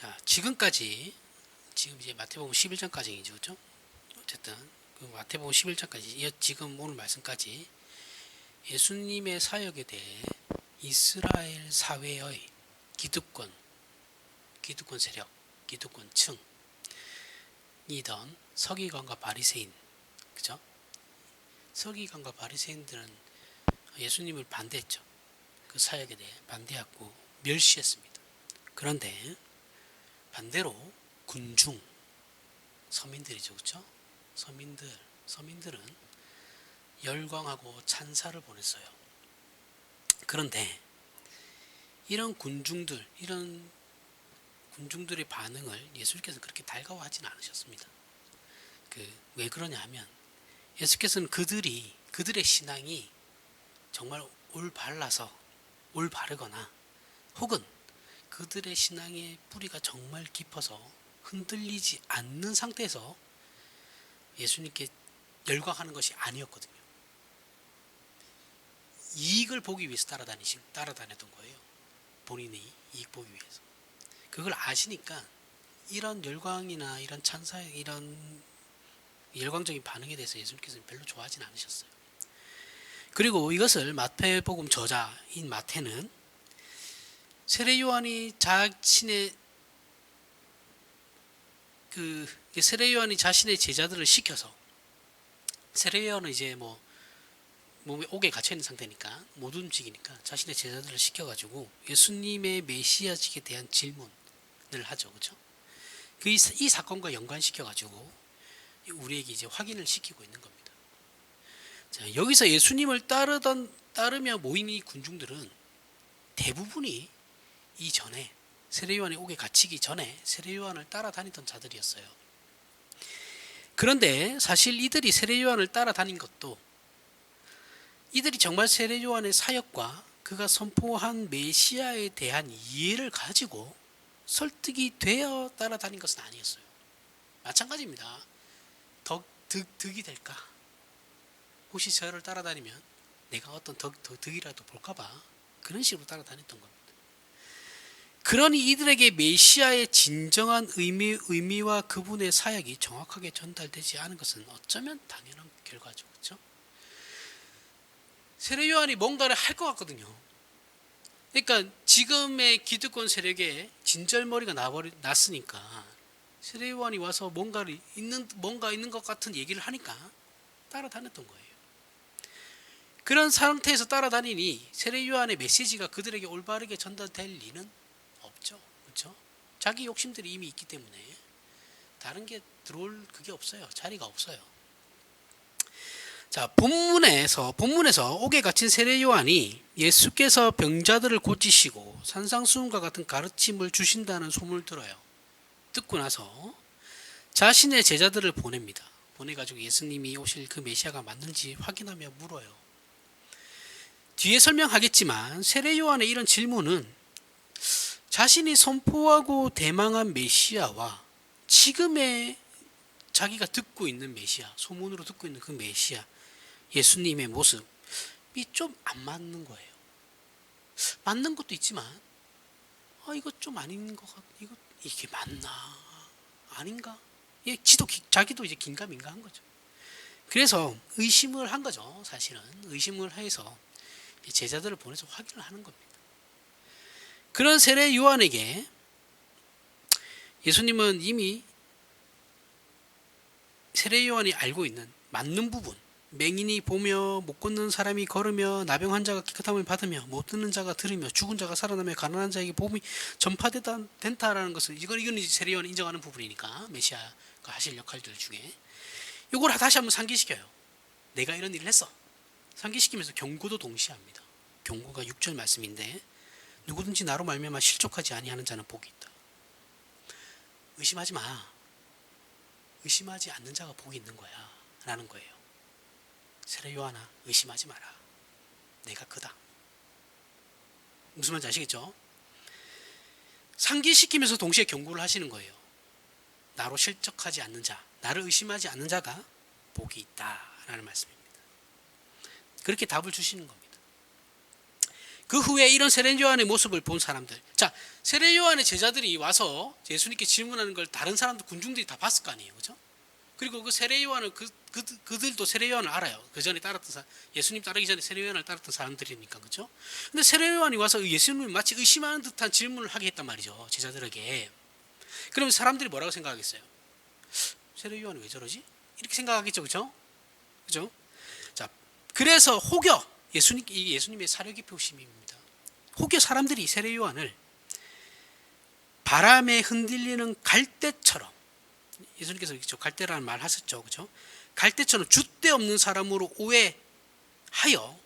자, 지금까지 지금 이제 마태복음 11장까지이죠. 그렇죠? 어쨌든 그 마태복음 11장까지 지금 오늘 말씀까지 예수님의 사역에 대해 이스라엘 사회의 기득권 세력, 기득권층이던 서기관과 바리새인, 그죠? 서기관과 바리새인들은 예수님을 반대했죠. 그 사역에 대해 반대하고 멸시했습니다. 그런데 반대로 군중, 서민들이죠, 그렇죠? 서민들은 열광하고 찬사를 보냈어요. 그런데 이런 군중들의 반응을 예수님께서는 그렇게 달가워하지는 않으셨습니다. 왜 그러냐 하면 예수께서는 그들의 신앙이 정말 올바르거나 혹은 그들의 신앙의 뿌리가 정말 깊어서 흔들리지 않는 상태에서 예수님께 열광하는 것이 아니었거든요. 이익을 보기 위해서 따라다녔던 거예요. 본인의 이익 보기 위해서. 그걸 아시니까 이런 열광이나 이런 찬사, 이런 열광적인 반응에 대해서 예수님께서는 별로 좋아하진 않으셨어요. 그리고 이것을 마태복음 저자인 마태는 세례 요한이 자신의 제자들을 시켜서, 세례 요한은 이제 몸에 옥에 갇혀 있는 상태니까 못 움직이니까 자신의 제자들을 시켜가지고 예수님의 메시아직에 대한 질문을 하죠, 그렇죠? 이 사건과 연관시켜가지고 우리에게 이제 확인을 시키고 있는 겁니다. 자, 여기서 예수님을 따르며 모인 이 군중들은 대부분이 이전에 세례 요한의 옥에 갇히기 전에 세례 요한을 따라다니던 자들이었어요. 그런데 사실 이들이 세례 요한을 따라다닌 것도 이들이 정말 세례 요한의 사역과 그가 선포한 메시아에 대한 이해를 가지고 설득이 되어 따라다닌 것은 아니었어요. 마찬가지입니다. 덕이 될까? 혹시 저를 따라다니면 내가 어떤 덕이라도 볼까봐 그런 식으로 따라다녔던 겁니다. 그러니 이들에게 메시아의 진정한 의미와 그분의 사역이 정확하게 전달되지 않은 것은 어쩌면 당연한 결과죠. 그렇죠? 세례 요한이 뭔가를 할 것 같거든요. 그러니까 지금의 기득권 세력에 진절머리가 났으니까 세례 요한이 와서 뭔가 있는 것 같은 얘기를 하니까 따라다녔던 거예요. 그런 상태에서 따라다니니 세례 요한의 메시지가 그들에게 올바르게 전달될 리는 없죠. 그렇죠? 자기 욕심들이 이미 있기 때문에 다른 게 들어올 그게 없어요. 자리가 없어요. 자, 본문에서 옥에 갇힌 세례 요한이 예수께서 병자들을 고치시고 산상수훈과 같은 가르침을 주신다는 소문을 들어요. 듣고 나서 자신의 제자들을 보냅니다. 보내가지고 예수님이 오실 그 메시아가 맞는지 확인하며 물어요. 뒤에 설명하겠지만 세례 요한의 이런 질문은 자신이 선포하고 대망한 메시아와 지금의 자기가 듣고 있는 메시아, 소문으로 듣고 있는 그 메시아, 예수님의 모습이 좀 안 맞는 거예요. 맞는 것도 있지만 이거 좀 아닌 것 같아. 이게 맞나? 아닌가? 자기도 이제 긴가민가 한 거죠. 그래서 의심을 한 거죠. 사실은 의심을 해서 제자들을 보내서 확인을 하는 겁니다. 그런 세례 요한에게 예수님은 이미 세례 요한이 알고 있는 맞는 부분, 맹인이 보며 못 걷는 사람이 걸으며 나병 환자가 깨끗함을 받으며 못 듣는 자가 들으며 죽은 자가 살아나며 가난한 자에게 복음이 전파된다라는 것을 이건 이제 세례 요한이 인정하는 부분이니까 메시아가 하실 역할들 중에 이걸 다시 한번 상기시켜요. 내가 이런 일을 했어. 상기시키면서 경고도 동시에 합니다. 경고가 6절 말씀인데 누구든지 나로 말미암아 실족하지 아니하는 자는 복이 있다. 의심하지 마. 의심하지 않는 자가 복이 있는 거야 라는 거예요. 세례 요한아, 의심하지 마라. 내가 그다. 무슨 말인지 아시겠죠? 상기시키면서 동시에 경고를 하시는 거예요. 나로 실족하지 않는 자, 나를 의심하지 않는 자가 복이 있다 라는 말씀입니다. 그렇게 답을 주시는 겁니다. 그 후에 이런 세례 요한의 모습을 본 사람들. 자, 세례 요한의 제자들이 와서 예수님께 질문하는 걸 다른 사람들, 군중들이 다 봤을 거 아니에요. 그죠? 그리고 그 세례 요한을 그들도 세례 요한을 알아요. 그 전에 따랐던 사람, 예수님 따르기 전에 세례 요한을 따랐던 사람들이니까. 그죠? 근데 세례 요한이 와서 예수님을 마치 의심하는 듯한 질문을 하게 했단 말이죠. 제자들에게. 그러면 사람들이 뭐라고 생각하겠어요? 세례 요한이 왜 저러지? 이렇게 생각하겠죠. 그죠? 그죠? 자, 그래서 혹여 예수님의 사려 깊으심입니다. 혹여 사람들이 세례 요한을 바람에 흔들리는 갈대처럼, 예수님께서 갈대라는 말 하셨죠. 그죠? 갈대처럼 줏대 없는 사람으로 오해하여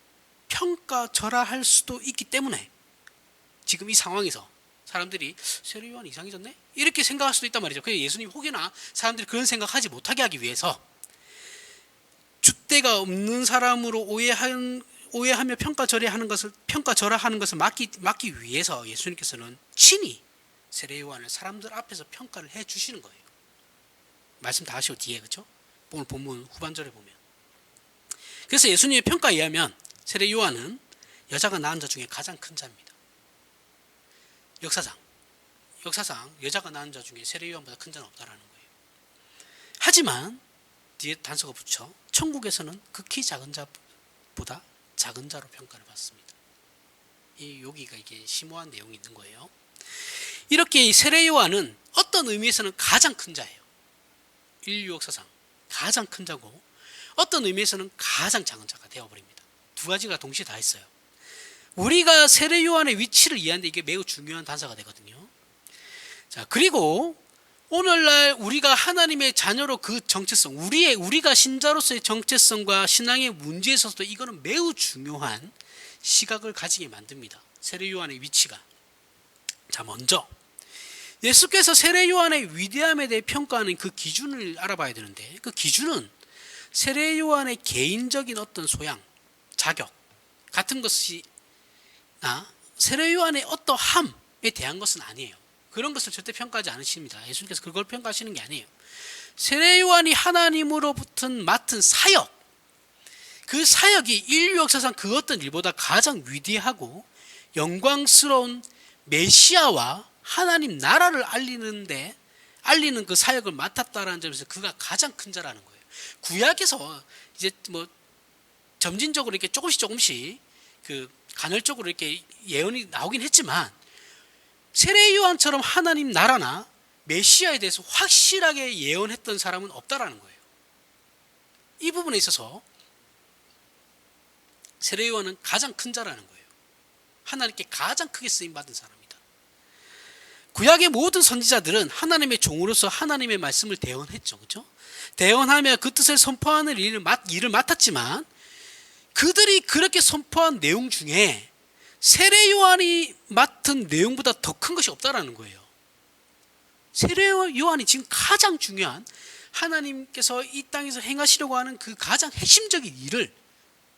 평가절하할 수도 있기 때문에 지금 이 상황에서 사람들이 세례 요한이 이상해졌네? 이렇게 생각할 수도 있단 말이죠. 그래서 예수님 혹여나 사람들이 그런 생각하지 못하게 하기 위해서 줏대가 없는 사람으로 오해하며 평가절하하는 것을 막기 위해서 예수님께서는 친히 세례 요한을 사람들 앞에서 평가를 해 주시는 거예요. 말씀 다 하시고 뒤에, 그렇죠? 오늘 본문 후반절에 보면. 그래서 예수님의 평가에 의하면 세례 요한은 여자가 낳은 자 중에 가장 큰 자입니다. 역사상 여자가 낳은 자 중에 세례 요한보다 큰 자는 없다라는 거예요. 하지만 뒤에 단서가 붙여 천국에서는 극히 작은 자보다 작은 자로 평가를 받습니다. 여기가 이게 심오한 내용이 있는 거예요. 이렇게 세례 요한은 어떤 의미에서는 가장 큰 자예요. 인류 역사상 가장 큰 자고 어떤 의미에서는 가장 작은 자가 되어버립니다. 두 가지가 동시에 다 있어요. 우리가 세례 요한의 위치를 이해하는데 이게 매우 중요한 단서가 되거든요. 자, 그리고 오늘날 우리가 하나님의 자녀로 그 정체성, 우리가 신자로서의 정체성과 신앙의 문제에 있어서도 이거는 매우 중요한 시각을 가지게 만듭니다. 세례 요한의 위치가. 자, 먼저 예수께서 세례 요한의 위대함에 대해 평가하는 그 기준을 알아봐야 되는데, 그 기준은 세례 요한의 개인적인 어떤 소양, 자격 같은 것이 세례 요한의 어떠함에 대한 것은 아니에요. 그런 것을 절대 평가하지 않으십니다. 예수님께서 그걸 평가하시는 게 아니에요. 세례 요한이 하나님으로부터 맡은 사역, 그 사역이 인류 역사상 그 어떤 일보다 가장 위대하고 영광스러운 메시아와 하나님 나라를 알리는 그 사역을 맡았다라는 점에서 그가 가장 큰 자라는 거예요. 구약에서 이제 뭐 점진적으로 이렇게 조금씩 그 간헐적으로 이렇게 예언이 나오긴 했지만 세례 요한처럼 하나님 나라나 메시아에 대해서 확실하게 예언했던 사람은 없다라는 거예요. 이 부분에 있어서 세례 요한은 가장 큰 자라는 거예요. 하나님께 가장 크게 쓰임 받은 사람입니다. 구약의 모든 선지자들은 하나님의 종으로서 하나님의 말씀을 대언했죠. 그렇죠? 대언하며 그 뜻을 선포하는 일을 맡았지만 그들이 그렇게 선포한 내용 중에 세례 요한이 맡은 내용보다 더 큰 것이 없다라는 거예요. 세례 요한이 지금 가장 중요한 하나님께서 이 땅에서 행하시려고 하는 그 가장 핵심적인 일을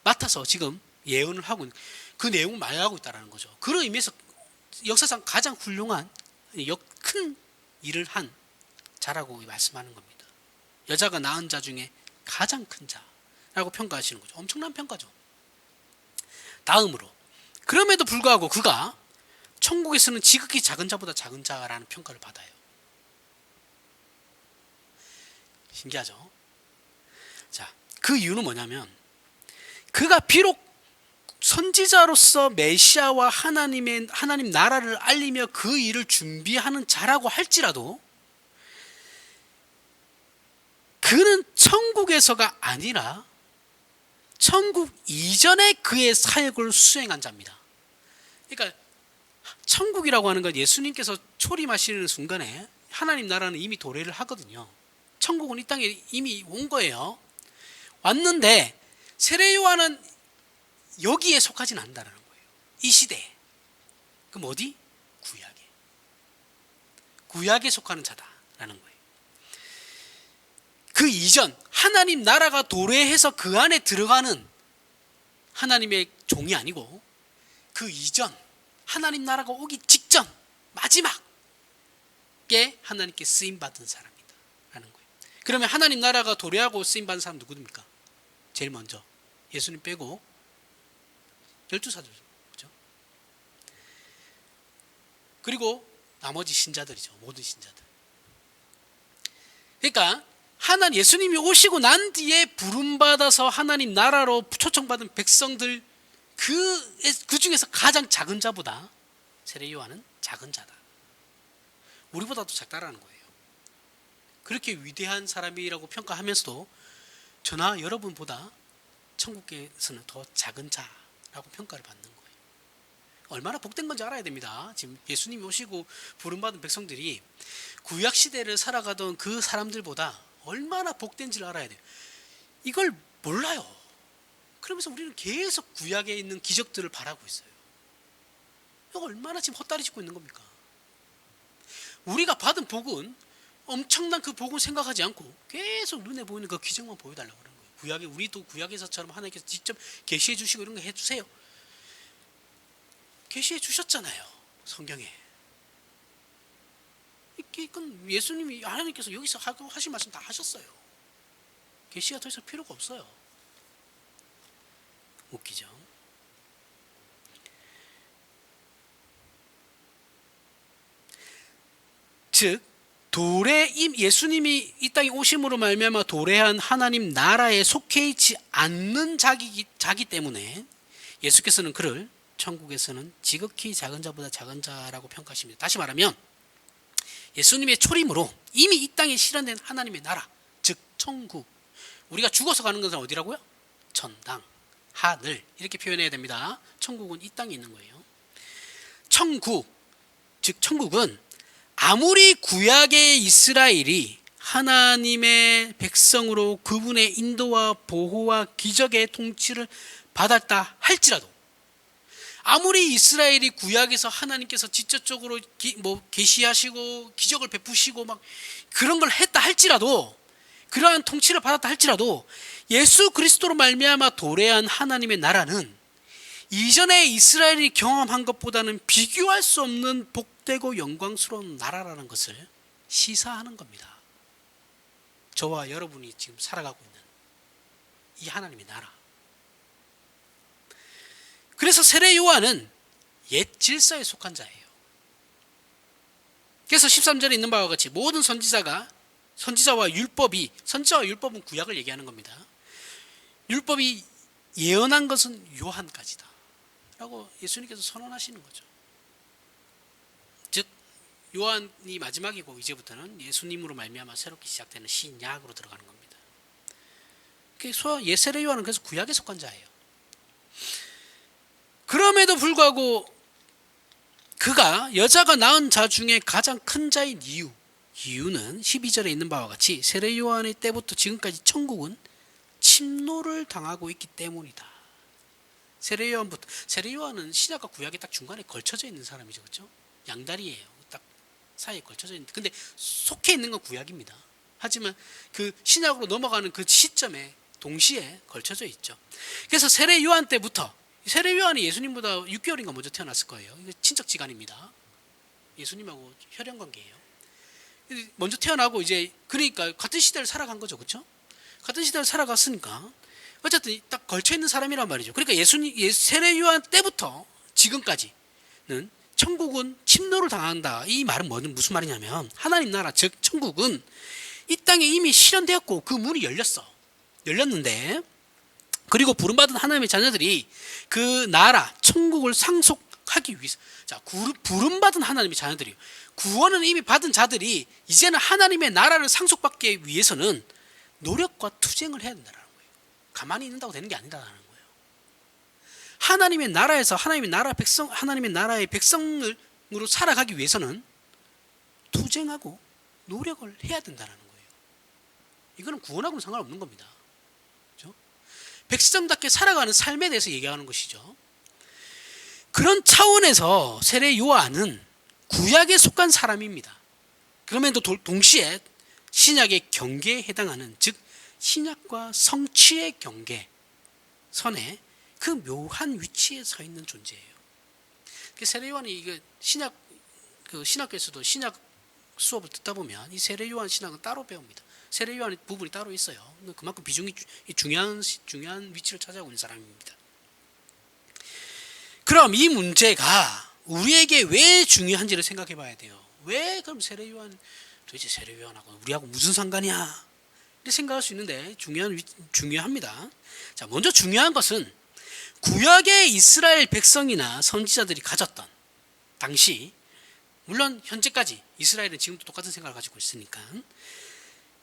맡아서 지금 예언을 하고 그 내용을 말하고 있다는 거죠. 그런 의미에서 역사상 가장 훌륭한 큰 일을 한 자라고 말씀하는 겁니다. 여자가 낳은 자 중에 가장 큰 자라고 평가하시는 거죠. 엄청난 평가죠. 다음으로 그럼에도 불구하고 그가 천국에서는 지극히 작은 자보다 작은 자라는 평가를 받아요. 신기하죠? 자, 그 이유는 뭐냐면 그가 비록 선지자로서 메시아와 하나님 나라를 알리며 그 일을 준비하는 자라고 할지라도 그는 천국에서가 아니라 천국 이전에 그의 사역을 수행한 자입니다. 그러니까 천국이라고 하는 건 예수님께서 초림하시는 순간에 하나님 나라는 이미 도래를 하거든요. 천국은 이 땅에 이미 온 거예요. 왔는데 세례 요한은 여기에 속하진 않는다는 거예요. 이 시대에. 그럼 어디? 구약에 속하는 자다라는 거예요. 그 이전 하나님 나라가 도래해서 그 안에 들어가는 하나님의 종이 아니고 그 이전 하나님 나라가 오기 직전 마지막에 하나님께 쓰임받은 사람이다 라는 거예요. 그러면 하나님 나라가 도래하고 쓰임받은 사람 누구입니까? 제일 먼저 예수님 빼고 12사도죠. 그렇죠? 그리고 나머지 신자들이죠. 모든 신자들. 그러니까 하나님 예수님이 오시고 난 뒤에 부름받아서 하나님 나라로 초청받은 백성들 그 중에서 가장 작은 자보다 세례 요한은 작은 자다. 우리보다도 작다라는 거예요. 그렇게 위대한 사람이라고 평가하면서도 저나 여러분보다 천국에서는 더 작은 자라고 평가를 받는 거예요. 얼마나 복된 건지 알아야 됩니다. 지금 예수님이 오시고 부름받은 백성들이 구약 시대를 살아가던 그 사람들보다 얼마나 복된지를 알아야 돼요. 이걸 몰라요. 그러면서 우리는 계속 구약에 있는 기적들을 바라고 있어요. 이거 얼마나 지금 헛다리 짚고 있는 겁니까? 우리가 받은 복은 엄청난 그 복을 생각하지 않고 계속 눈에 보이는 그 기적만 보여달라고 그러는 거예요. 구약에 우리도 구약에서처럼 하나님께서 직접 계시해 주시고 이런 거 해주세요. 계시해 주셨잖아요. 성경에. 이건 예수님이 하나님께서 여기서 하신 말씀 다 하셨어요. 계시가 더 이상 필요가 없어요. 웃기죠. 즉 예수님이 이 땅에 오심으로 말미암아 도래한 하나님 나라에 속해 있지 않는 자기 때문에 예수께서는 그를 천국에서는 지극히 작은 자보다 작은 자라고 평가하십니다. 다시 말하면 예수님의 초림으로 이미 이 땅에 실현된 하나님의 나라, 즉 천국. 우리가 죽어서 가는 것은 어디라고요? 천당, 하늘 이렇게 표현해야 됩니다. 천국은 이 땅에 있는 거예요. 천국, 즉 천국은 아무리 구약의 이스라엘이 하나님의 백성으로 그분의 인도와 보호와 기적의 통치를 받았다 할지라도, 아무리 이스라엘이 구약에서 하나님께서 직접적으로 계시하시고 기적을 베푸시고 막 그런 걸 했다 할지라도, 그러한 통치를 받았다 할지라도 예수 그리스도로 말미암아 도래한 하나님의 나라는 이전에 이스라엘이 경험한 것보다는 비교할 수 없는 복되고 영광스러운 나라라는 것을 시사하는 겁니다. 저와 여러분이 지금 살아가고 있는 이 하나님의 나라. 그래서 세례 요한은 옛 질서에 속한 자예요. 그래서 13절에 있는 바와 같이 모든 선지자와 율법은 구약을 얘기하는 겁니다. 율법이 예언한 것은 요한까지다 라고 예수님께서 선언하시는 거죠. 즉 요한이 마지막이고 이제부터는 예수님으로 말미암아 새롭게 시작되는 신약으로 들어가는 겁니다. 그래서 세례 요한은 그래서 구약에 속한 자예요. 그럼에도 불구하고 그가 여자가 낳은 자 중에 가장 큰 자인 이유는 12절에 있는 바와 같이 세례 요한의 때부터 지금까지 천국은 침노를 당하고 있기 때문이다. 세례 요한은 신약과 구약이 딱 중간에 걸쳐져 있는 사람이죠. 그렇죠? 양다리예요. 딱 사이에 걸쳐져 있는. 근데 속해 있는 건 구약입니다. 하지만 그 신약으로 넘어가는 그 시점에 동시에 걸쳐져 있죠. 그래서 세례 요한 때부터, 세례 요한이 예수님보다 6개월인가 먼저 태어났을 거예요. 이게 친척지간입니다. 예수님하고 혈연 관계예요. 먼저 태어나고 이제 그러니까 같은 시대를 살아간 거죠. 그렇죠? 같은 시대를 살아갔으니까 어쨌든 딱 걸쳐 있는 사람이란 말이죠. 그러니까 세례 요한 때부터 지금까지는 천국은 침노를 당한다. 이 말은 무슨 말이냐면 하나님 나라, 즉 천국은 이 땅에 이미 실현되었고 그 문이 열렸는데, 그리고 부름받은 하나님의 자녀들이 그 나라 천국을 상속하기 위해서, 자, 부름받은 하나님의 자녀들이, 구원은 이미 받은 자들이 이제는 하나님의 나라를 상속받기 위해서는 노력과 투쟁을 해야 된다는 거예요. 가만히 있는다고 되는 게 아니라는 거예요. 하나님의 나라에서 하나님의 나라의 백성으로 살아가기 위해서는 투쟁하고 노력을 해야 된다는 거예요. 이거는 구원하고는 상관없는 겁니다. 그렇죠? 백성답게 살아가는 삶에 대해서 얘기하는 것이죠. 그런 차원에서 세례 요한은 구약에 속한 사람입니다. 그러면도 동시에 신약의 경계에 해당하는, 즉 신약과 성취의 경계선에 그 묘한 위치에 서 있는 존재예요. 세례 요한이 이게 신학교에서도 신약 수업을 듣다 보면 이 세례 요한 신학은 따로 배웁니다. 세례 요한 부분이 따로 있어요. 그만큼 비중이 중요한 위치를 차지하고 있는 사람입니다. 그럼 이 문제가 우리에게 왜 중요한지를 생각해 봐야 돼요. 왜 그럼 세례 요한, 도대체 세례 요한하고 우리하고 무슨 상관이야? 이렇게 생각할 수 있는데 중요합니다. 자, 먼저 중요한 것은 구약의 이스라엘 백성이나 선지자들이 가졌던 당시, 물론 현재까지 이스라엘은 지금도 똑같은 생각을 가지고 있으니까,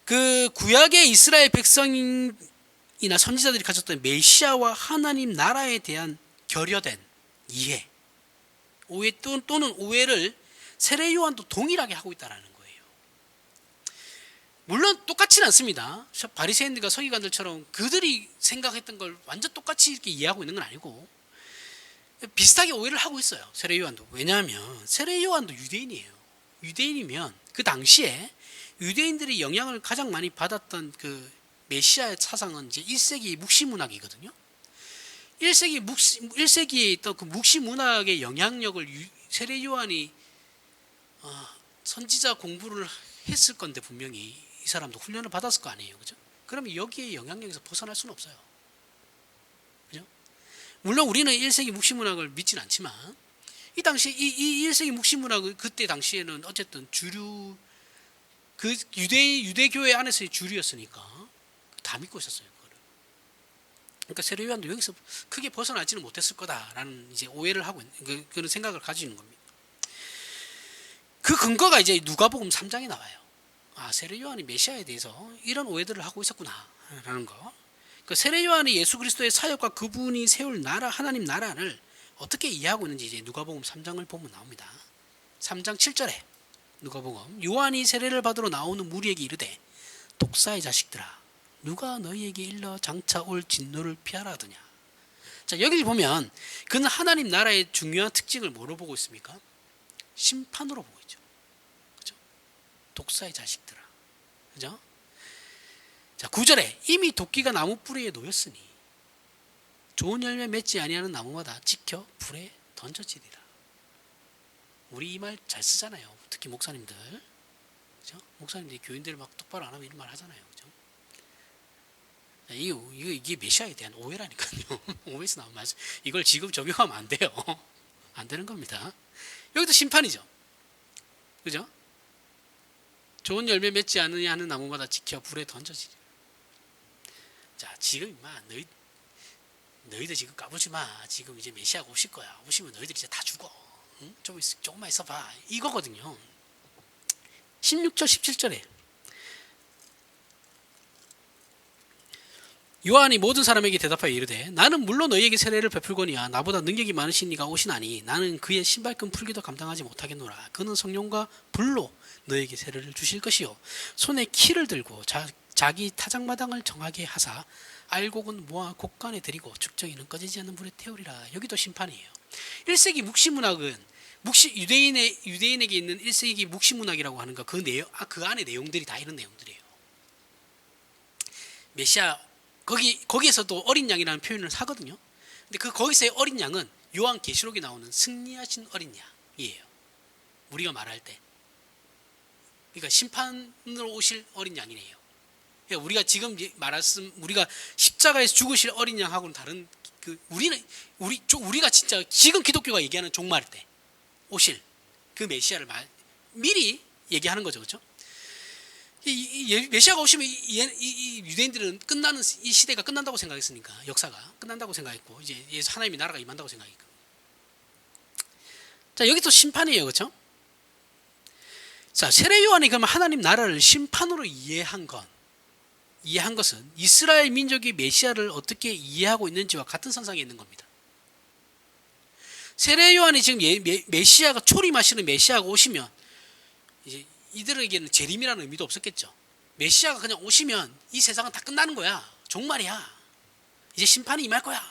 그 구약의 이스라엘 백성이나 선지자들이 가졌던 메시아와 하나님 나라에 대한 결여된 이해, 오해 또는 오해를 세례 요한도 동일하게 하고 있다는 거예요. 물론 똑같지는 않습니다. 바리새인들과 서기관들처럼 그들이 생각했던 걸 완전 똑같이 이렇게 이해하고 있는 건 아니고 비슷하게 오해를 하고 있어요. 세례 요한도. 왜냐하면 세례 요한도 유대인이에요. 유대인이면 그 당시에 유대인들이 영향을 가장 많이 받았던 그 메시아의 사상은 이제 1세기 묵시 문학이거든요. 1세기에 있던 그 묵시 문학의 영향력을 세례 요한이 선지자 공부를 했을 건데 분명히 이 사람도 훈련을 받았을 거 아니에요. 그죠? 그러면 여기에 영향력에서 벗어날 수는 없어요. 그죠? 물론 우리는 1세기 묵시 문학을 믿지는 않지만 이 당시 이 1세기 묵시 문학은 그때 당시에는 어쨌든 주류, 그 유대교회 안에서의 주류였으니까 다 믿고 있었어요. 그거를. 그러니까 세례 요한도 여기서 크게 벗어나지는 못했을 거다라는 이제 오해를 하고 있는 그런 생각을 가지는 겁니다. 그 근거가 이제 누가복음 3장에 나와요. 세례 요한이 메시아에 대해서 이런 오해들을 하고 있었구나라는 거. 그 세례 요한이 예수 그리스도의 사역과 그분이 세울 나라, 하나님 나라를 어떻게 이해하고 있는지 이제 누가복음 3장을 보면 나옵니다. 3장 7절에 누가복음, 요한이 세례를 받으러 나오는 무리에게 이르되 독사의 자식들아, 누가 너희에게 일러 장차 올 진노를 피하라 하더냐. 자, 여기를 보면 그는 하나님 나라의 중요한 특징을 뭐로 보고 있습니까? 심판으로 보고 있죠. 그죠? 독사의 자식들아. 그죠? 자, 9절에 이미 도끼가 나무 뿌리에 놓였으니 좋은 열매 맺지 아니하는 나무마다 찍혀 불에 던져지리라. 우리 이 말 잘 쓰잖아요. 특히 목사님들. 그죠? 목사님들이 교인들 막 똑바로 안 하면 이런 말 하잖아요. 그죠? 이게 메시아에 대한 오해라니까요. 오해에서 나온 말씀. 이걸 지금 적용하면 안 돼요. 안 되는 겁니다. 여기도 심판이죠. 그죠? 좋은 열매 맺지 않느냐 하는 나무마다 지켜 불에 던져지리라. 자, 지금 임마 너희들 지금 까불지 마. 지금 이제 메시아가 오실 거야. 오시면 너희들 이제 다 죽어. 응? 조금만 있어봐. 이거거든요. 16절 17절에 요한이 모든 사람에게 대답하여 이르되 나는 물론 너희에게 세례를 베풀거니와 나보다 능력이 많으신 이가 오시나니 나는 그의 신발끈 풀기도 감당하지 못하겠노라. 그는 성령과 불로 너희에게 세례를 주실 것이요 손에 키를 들고 자기 타작마당을 정하게 하사 알곡은 모아 곡간에 들이고 축정이는 꺼지지 않는 불에 태우리라. 여기도 심판이에요. 1세기 묵시문학은 유대인에게 있는 1세기 묵시문학이라고 하는 거, 그 안에 내용들이 다 이런 내용들이에요. 메시아 거기에서도 어린 양이라는 표현을 하거든요. 근데 거기서의 어린 양은 요한계시록에 나오는 승리하신 어린 양이에요. 우리가 말할 때. 그러니까 심판으로 오실 어린 양이에요. 그러니까 우리가 지금 우리가 십자가에서 죽으실 어린 양하고는 다른, 우리가 진짜 지금 기독교가 얘기하는 종말 때 오실 그 메시아를 미리 얘기하는 거죠. 그렇죠? 메시아가 오시면 이 유대인들은 이 시대가 끝난다고 생각했으니까, 역사가 끝난다고 생각했고, 이제 예수 하나님의 나라가 임한다고 생각했고. 자, 여기 또 심판이에요. 그렇죠? 자, 세례 요한이 그러면 하나님 나라를 심판으로 이해한 것은 이스라엘 민족이 메시아를 어떻게 이해하고 있는지와 같은 선상에 있는 겁니다. 세례 요한이 지금 메시아가 초림하시는 메시아가 오시면 이제 이들에게는 재림이라는 의미도 없었겠죠. 메시아가 그냥 오시면 이 세상은 다 끝나는 거야. 종말이야. 이제 심판이 임할 거야.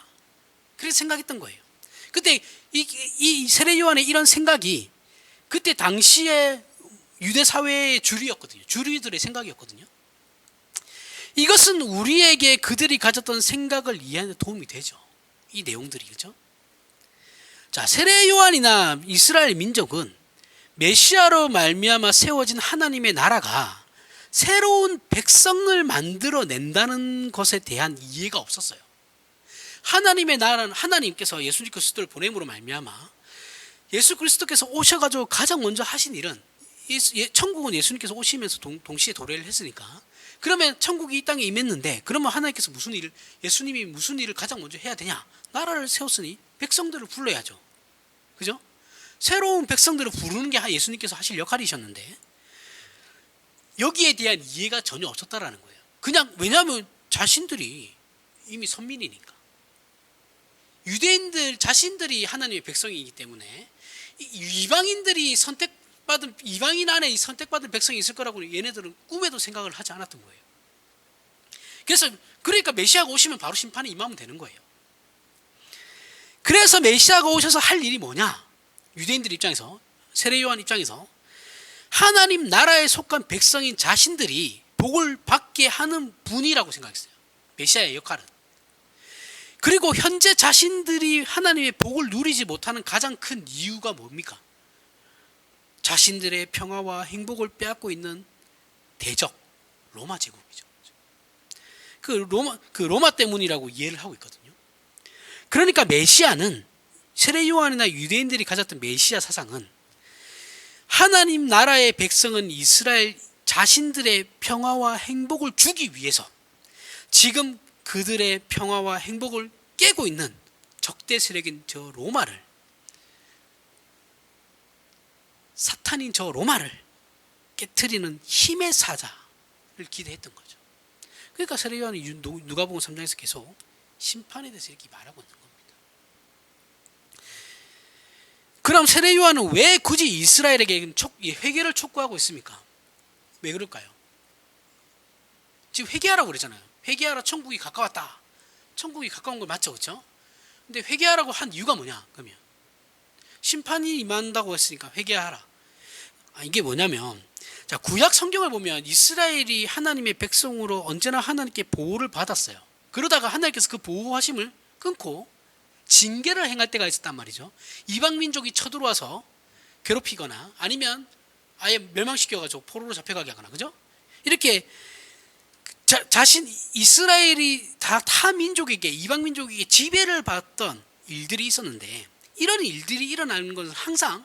그렇게 생각했던 거예요. 그때 이 세례 요한의 이런 생각이 그때 당시에 유대 사회의 주류였거든요. 주류들의 생각이었거든요. 이것은 우리에게 그들이 가졌던 생각을 이해하는 데 도움이 되죠. 이 내용들이. 그죠? 자, 세례 요한이나 이스라엘 민족은 메시아로 말미암아 세워진 하나님의 나라가 새로운 백성을 만들어낸다는 것에 대한 이해가 없었어요. 하나님의 나라는 하나님께서 예수 그리스도를 보냄으로 말미암아 예수 그리스도께서 오셔가지고 가장 먼저 하신 일은 천국은 예수님께서 오시면서 동시에 도래를 했으니까 그러면 천국이 이 땅에 임했는데 그러면 하나님께서 예수님이 무슨 일을 가장 먼저 해야 되냐? 나라를 세웠으니 백성들을 불러야죠. 그죠? 새로운 백성들을 부르는 게 예수님께서 하실 역할이셨는데 여기에 대한 이해가 전혀 없었다라는 거예요. 그냥 왜냐하면 자신들이 이미 선민이니까. 유대인들 자신들이 하나님의 백성이기 때문에 이방인 안에 선택받은 백성이 있을 거라고 얘네들은 꿈에도 생각을 하지 않았던 거예요. 그러니까 메시아가 오시면 바로 심판이 임하면 되는 거예요. 그래서 메시아가 오셔서 할 일이 뭐냐? 유대인들 입장에서, 세례 요한 입장에서 하나님 나라에 속한 백성인 자신들이 복을 받게 하는 분이라고 생각했어요. 메시아의 역할은. 그리고 현재 자신들이 하나님의 복을 누리지 못하는 가장 큰 이유가 뭡니까? 자신들의 평화와 행복을 빼앗고 있는 대적 로마 제국이죠. 그 로마 때문이라고 이해를 하고 있거든요. 그러니까 메시아는 세례 요한이나 유대인들이 가졌던 메시아 사상은 하나님 나라의 백성은 이스라엘 자신들의 평화와 행복을 주기 위해서 지금 그들의 평화와 행복을 깨고 있는 적대 세력인 저 로마를 사탄인 저 로마를 깨트리는 힘의 사자를 기대했던 거죠. 그러니까 세례 요한이 누가복음 3장에서 계속 심판에 대해서 이렇게 말하고 있는 겁니다. 그럼 세례 요한은 왜 굳이 이스라엘에게 회개를 촉구하고 있습니까? 왜 그럴까요? 지금 회개하라고 그러잖아요. 회개하라, 천국이 가까웠다. 천국이 가까운 거 맞죠, 그렇죠? 근데 회개하라고 한 이유가 뭐냐? 그러면 심판이 임한다고 했으니까 회개하라. 이게 뭐냐면, 자, 구약 성경을 보면 이스라엘이 하나님의 백성으로 언제나 하나님께 보호를 받았어요. 그러다가 하나님께서 그 보호하심을 끊고 징계를 행할 때가 있었단 말이죠. 이방 민족이 쳐들어와서 괴롭히거나 아니면 아예 멸망시켜가지고 포로로 잡혀가게 하거나, 그죠? 이렇게 이스라엘이 타 민족에게, 이방 민족에게 지배를 받던 일들이 있었는데, 이런 일들이 일어나는 것은 항상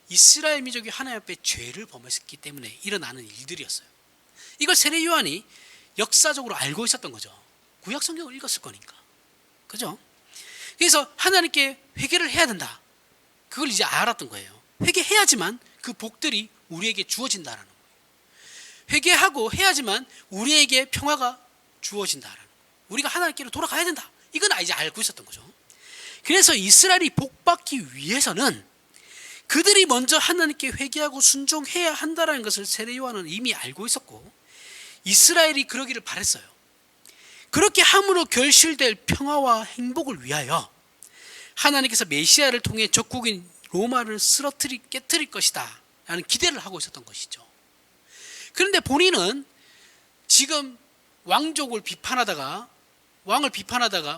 이스라엘 민족이 하나님 앞에 죄를 범했기 때문에 일어나는 일들이었어요. 이걸 세례 요한이 역사적으로 알고 있었던 거죠. 구약 성경을 읽었을 거니까. 그죠? 그래서 하나님께 회개를 해야 된다. 그걸 이제 알았던 거예요. 회개해야지만 그 복들이 우리에게 주어진다라는 거예요. 회개하고 해야지만 우리에게 평화가 주어진다라는 거예요. 우리가 하나님께로 돌아가야 된다. 이건 이제 알고 있었던 거죠. 그래서 이스라엘이 복받기 위해서는 그들이 먼저 하나님께 회개하고 순종해야 한다는 것을 세례 요한은 이미 알고 있었고 이스라엘이 그러기를 바랬어요. 그렇게 함으로 결실될 평화와 행복을 위하여 하나님께서 메시아를 통해 적국인 로마를 깨트릴 것이다 라는 기대를 하고 있었던 것이죠. 그런데 본인은 지금 왕을 비판하다가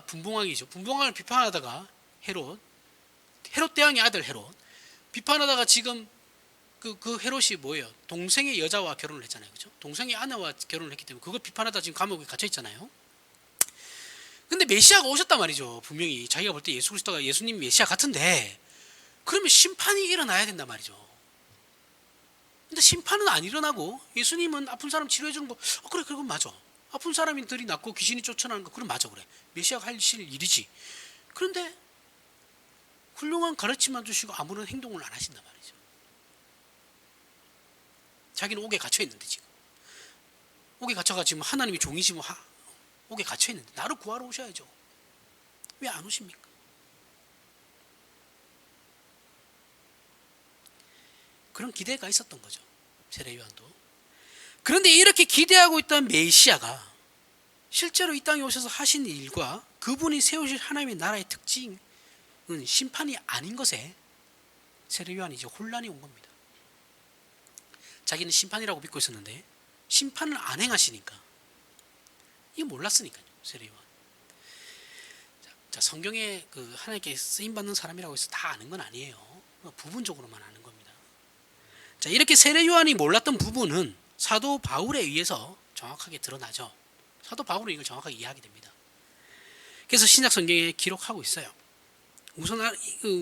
분봉왕이죠. 분봉왕을 비판하다가 헤롯 대왕의 아들 헤롯 비판하다가 지금 그 헤롯이 뭐예요? 동생의 여자와 결혼을 했잖아요. 그죠? 동생의 아내와 결혼을 했기 때문에 그걸 비판하다 지금 감옥에 갇혀 있잖아요. 근데 메시아가 오셨단 말이죠. 분명히 자기가 볼 때 예수 그리스도가 예수님 메시아 같은데 그러면 심판이 일어나야 된단 말이죠. 근데 심판은 안 일어나고 예수님은 아픈 사람 치료해 주는 거 그래 그건 맞아. 아픈 사람들이 낫고 귀신이 쫓아나는 거 그럼 맞아 그래. 메시아가 하실 일이지. 그런데 훌륭한 가르침만 주시고 아무런 행동을 안 하신단 말이죠. 자기는 옥에 갇혀 있는데 지금 옥에 갇혀가 지금 하나님이 종이시면 옥에 갇혀 있는데 나를 구하러 오셔야죠. 왜 안 오십니까? 그런 기대가 있었던 거죠. 세례 요한도. 그런데 이렇게 기대하고 있던 메시아가 실제로 이 땅에 오셔서 하신 일과 그분이 세우실 하나님의 나라의 특징은 심판이 아닌 것에 세례 요한이 이제 혼란이 온 겁니다. 자기는 심판이라고 믿고 있었는데 심판을 안 행하시니까 이거 몰랐으니까요. 세례 요한. 자, 성경에 그 하나님께 쓰임 받는 사람이라고 해서 다 아는 건 아니에요. 부분적으로만 아는 겁니다. 자, 이렇게 세례 요한이 몰랐던 부분은 사도 바울에 의해서 정확하게 드러나죠. 사도 바울은 이걸 정확하게 이해하게 됩니다. 그래서 신약 성경에 기록하고 있어요.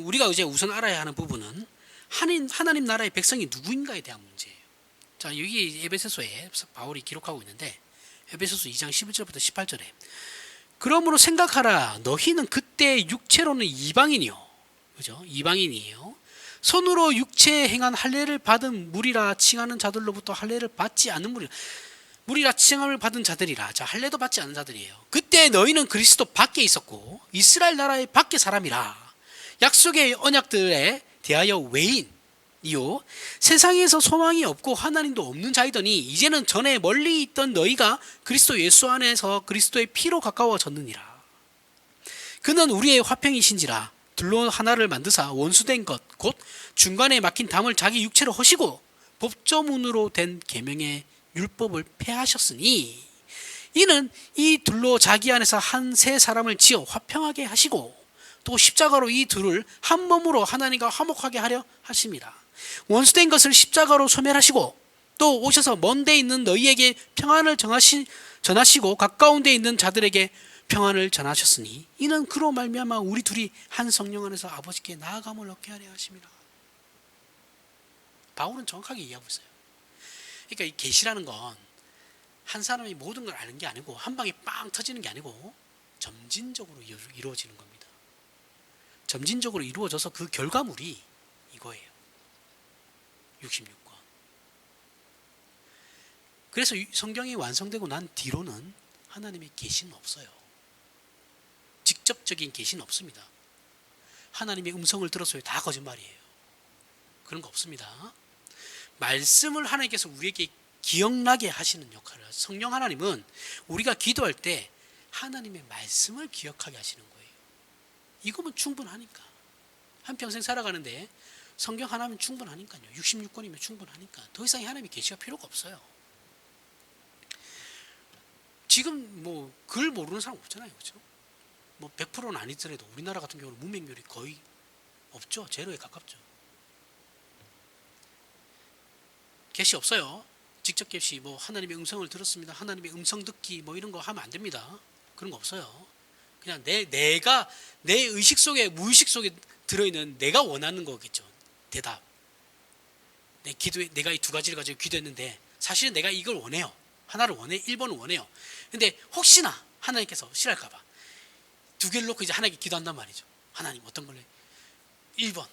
우리가 이제 우선 알아야 하는 부분은 하나님 나라의 백성이 누구인가에 대한 문제예요. 자, 여기 에베소서에 바울이 기록하고 있는데 에베소서 2장 11절부터 18절에 그러므로 생각하라 너희는 그때 육체로는 이방인이요. 그죠? 이방인이에요. 손으로 육체에 행한 할례를 받은 무리라 칭하는 자들로부터 할례를 받지 않는 무리라 칭함을 받은 자들이라. 자, 할례도 받지 않은 자들이에요. 그때 너희는 그리스도 밖에 있었고 이스라엘 나라의 밖에 사람이라. 약속의 언약들에 대하여 외인이요 세상에서 소망이 없고 하나님도 없는 자이더니 이제는 전에 멀리 있던 너희가 그리스도 예수 안에서 그리스도의 피로 가까워졌느니라. 그는 우리의 화평이신지라 둘로 하나를 만드사 원수된 것 곧 중간에 막힌 담을 자기 육체로 허시고 법조문으로 된 계명의 율법을 폐하셨으니 이는 이 둘로 자기 안에서 한 세 사람을 지어 화평하게 하시고 또 십자가로 이 둘을 한 몸으로 하나님과 화목하게 하려 하심이라. 원수된 것을 십자가로 소멸하시고 또 오셔서 먼 데 있는 너희에게 평안을 전하시고 가까운 데 있는 자들에게 평안을 전하셨으니 이는 그로 말미암아 우리 둘이 한 성령 안에서 아버지께 나아감을 얻게 하려 하심이라. 바울은 정확하게 이해하고 있어요. 그러니까 이 계시라는 건 한 사람이 모든 걸 아는 게 아니고 한 방에 빵 터지는 게 아니고 점진적으로 이루어지는 겁니다. 점진적으로 이루어져서 그 결과물이 이거예요. 66권. 그래서 성경이 완성되고 난 뒤로는 하나님의 계시는 없어요. 직접적인 계시는 없습니다. 하나님의 음성을 들었어요. 다 거짓말이에요. 그런 거 없습니다. 말씀을 하나님께서 우리에게 기억나게 하시는 역할을 하세요. 성령 하나님은 우리가 기도할 때 하나님의 말씀을 기억하게 하시는 거예요. 이거면 충분하니까. 한평생 살아가는데 성경 하나면 충분하니까요. 66권이면 충분하니까. 더 이상 하나님의 계시가 필요가 없어요. 지금 뭐 글 모르는 사람 없잖아요. 그렇죠? 뭐 100%는 아니더라도 우리나라 같은 경우는 문맹률이 거의 없죠. 제로에 가깝죠. 계시 없어요. 직접 계시, 뭐 하나님의 음성을 들었습니다. 하나님의 음성 듣기 뭐 이런 거 하면 안 됩니다. 그런 거 없어요. 그냥 내가 내 의식 속에 무의식 속에 들어있는 내가 원하는 거겠죠. 대답. 내 기도에 내가 이 두 가지를 가지고 기도했는데 사실은 내가 이걸 원해요. 하나를 원해, 1번을 원해요. 근데 혹시나 하나님께서 싫어할까봐 두 개를 놓고 이제 하나님께 기도한단 말이죠. 하나님 어떤 걸로? 1번.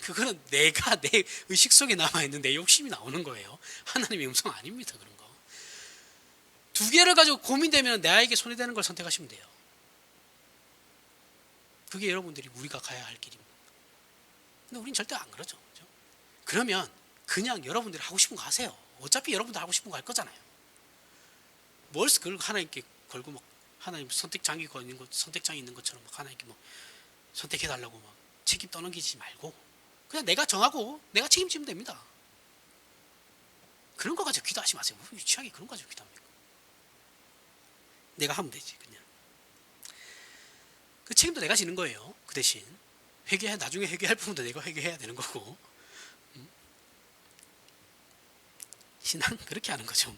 그거는 내가 내 의식 속에 남아있는 내 욕심이 나오는 거예요. 하나님의 음성 아닙니다. 그런 거. 두 개를 가지고 고민되면 나에게 손해되는 걸 선택하시면 돼요. 그게 여러분들이 우리가 가야 할 길입니다. 근데 우린 절대 안 그러죠. 그렇죠? 그러면 그냥 여러분들이 하고 싶은 거 하세요. 어차피 여러분들 하고 싶은 거 할 거잖아요. 뭘 그걸 하나님께 걸고 막 하나님 선택장이 있는 것처럼 막 하나님께 뭐 선택해달라고 막 책임 떠넘기지 말고 그냥 내가 정하고 내가 책임지면 됩니다. 그런 거 가지고 기도하지 마세요. 유치하게 그런 거 가지고 기도합니까? 내가 하면 되지 그냥. 그 책임도 내가 지는 거예요. 그 대신 나중에 회개할 부분도 내가 회개해야 되는 거고. 신앙 그렇게 하는 거죠.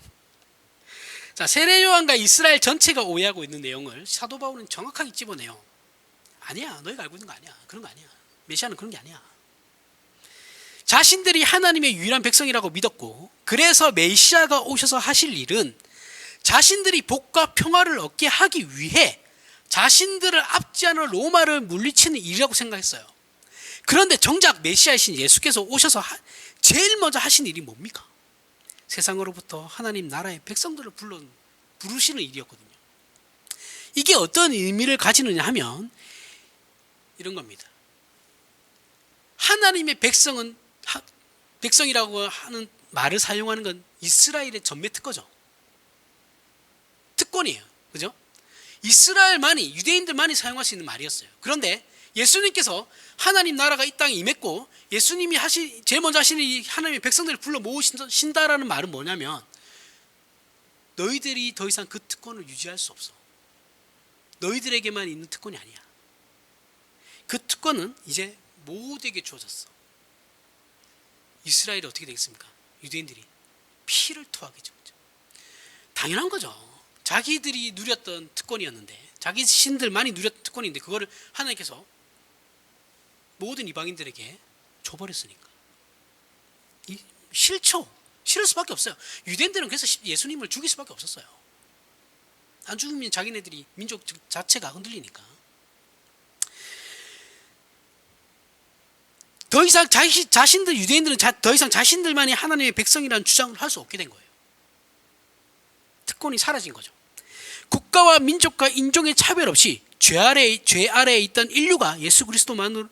자, 세례 요한과 이스라엘 전체가 오해하고 있는 내용을 사도 바울은 정확하게 집어내요. 아니야, 너희가 알고 있는 거 아니야. 그런 거 아니야. 메시아는 그런 게 아니야. 자신들이 하나님의 유일한 백성이라고 믿었고 그래서 메시아가 오셔서 하실 일은 자신들이 복과 평화를 얻게 하기 위해 자신들을 압제하는 로마를 물리치는 일이라고 생각했어요. 그런데 정작 메시아이신 예수께서 오셔서 제일 먼저 하신 일이 뭡니까? 세상으로부터 하나님 나라의 백성들을 부르시는 일이었거든요. 이게 어떤 의미를 가지느냐 하면 이런 겁니다. 하나님의 백성이라고 하는 말을 사용하는 건 이스라엘의 전매 특권이죠. 특권이에요. 그죠? 이스라엘만이, 유대인들만이 사용할 수 있는 말이었어요. 그런데 예수님께서 하나님 나라가 이 땅에 임했고 예수님이 제일 먼저 하시는 이 하나님의 백성들을 불러 모으신다라는 말은 뭐냐면 너희들이 더 이상 그 특권을 유지할 수 없어. 너희들에게만 있는 특권이 아니야. 그 특권은 이제 모두에게 주어졌어. 이스라엘이 어떻게 되겠습니까? 유대인들이 피를 토하겠죠. 당연한 거죠. 자기들이 누렸던 특권이었는데 자기 신들만이 누렸던 특권인데 그거를 하나님께서 모든 이방인들에게 줘버렸으니까. 싫죠. 싫을 수밖에 없어요. 유대인들은 그래서 예수님을 죽일 수밖에 없었어요. 안 죽으면 자기네들이 민족 자체가 흔들리니까. 더 이상 자신들 유대인들은 더 이상 자신들만이 하나님의 백성이라는 주장을 할 수 없게 된 거예요. 특권이 사라진 거죠. 국가와 민족과 인종의 차별 없이 죄 아래에 있던 인류가 예수 그리스도로만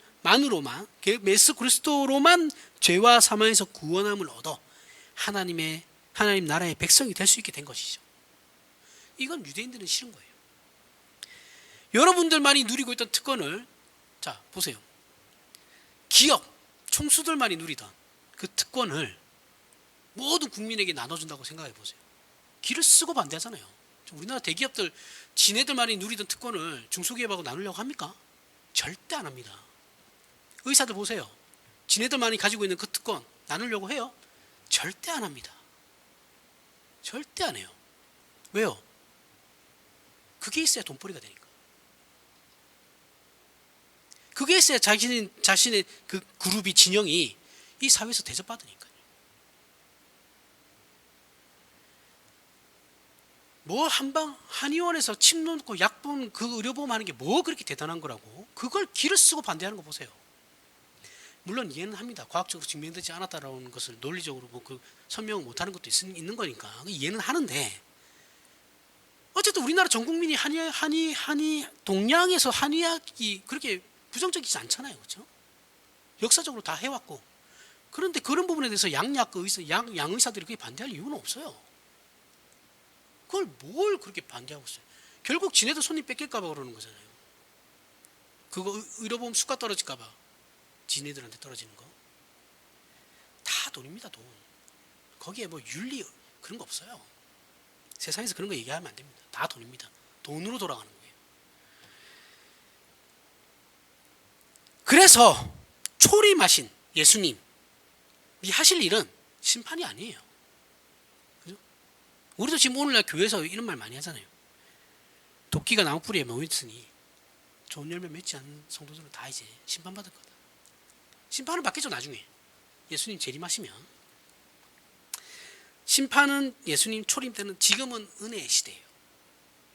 죄와 사망에서 구원함을 얻어 하나님 나라의 백성이 될 수 있게 된 것이죠. 이건 유대인들은 싫은 거예요. 여러분들만이 누리고 있던 특권을, 자 보세요. 기업, 총수들만이 누리던 그 특권을 모든 국민에게 나눠준다고 생각해 보세요. 기를 쓰고 반대하잖아요. 우리나라 대기업들 지네들만이 누리던 특권을 중소기업하고 나누려고 합니까? 절대 안 합니다. 의사들 보세요. 지네들만이 가지고 있는 그 특권 나누려고 해요? 절대 안 합니다. 절대 안 해요. 왜요? 그게 있어야 돈벌이가 되니까. 그게 있어야 자신의 그 그룹이, 진영이 이 사회에서 대접받으니까요. 뭐 한의원에서 침 놓고 약본 그 의료보험 하는 게 뭐 그렇게 대단한 거라고? 그걸 기를 쓰고 반대하는 거 보세요. 물론 이해는 합니다. 과학적으로 증명되지 않았다라는 것을 논리적으로 뭐 그 설명을 못하는 것도 있는 거니까 이해는 하는데, 어쨌든 우리나라 전 국민이 동양에서 한의학이 그렇게 부정적이지 않잖아요, 그렇죠? 역사적으로 다 해왔고. 그런데 그런 부분에 대해서 양의사들이 그게 반대할 이유는 없어요. 그걸 뭘 그렇게 반대하고 있어요? 결국 지네들 손님 뺏길까봐 그러는 거잖아요. 그거 의료보험 수가 떨어질까봐 지네들한테 떨어지는 거. 다 돈입니다, 돈. 거기에 뭐 윤리 그런 거 없어요. 세상에서 그런 거 얘기하면 안 됩니다. 다 돈입니다. 돈으로 돌아가는 거예요. 그래서 초림하신 예수님이 하실 일은 심판이 아니에요. 그죠? 우리도 지금 오늘날 교회에서 이런 말 많이 하잖아요. 도끼가 나무뿌리에 모였으니 좋은 열매 맺지 않는 성도들은 다 이제 심판받을 거다. 심판은 받겠죠, 나중에. 예수님 재림하시면. 심판은 예수님 초림 때는, 지금은 은혜의 시대예요.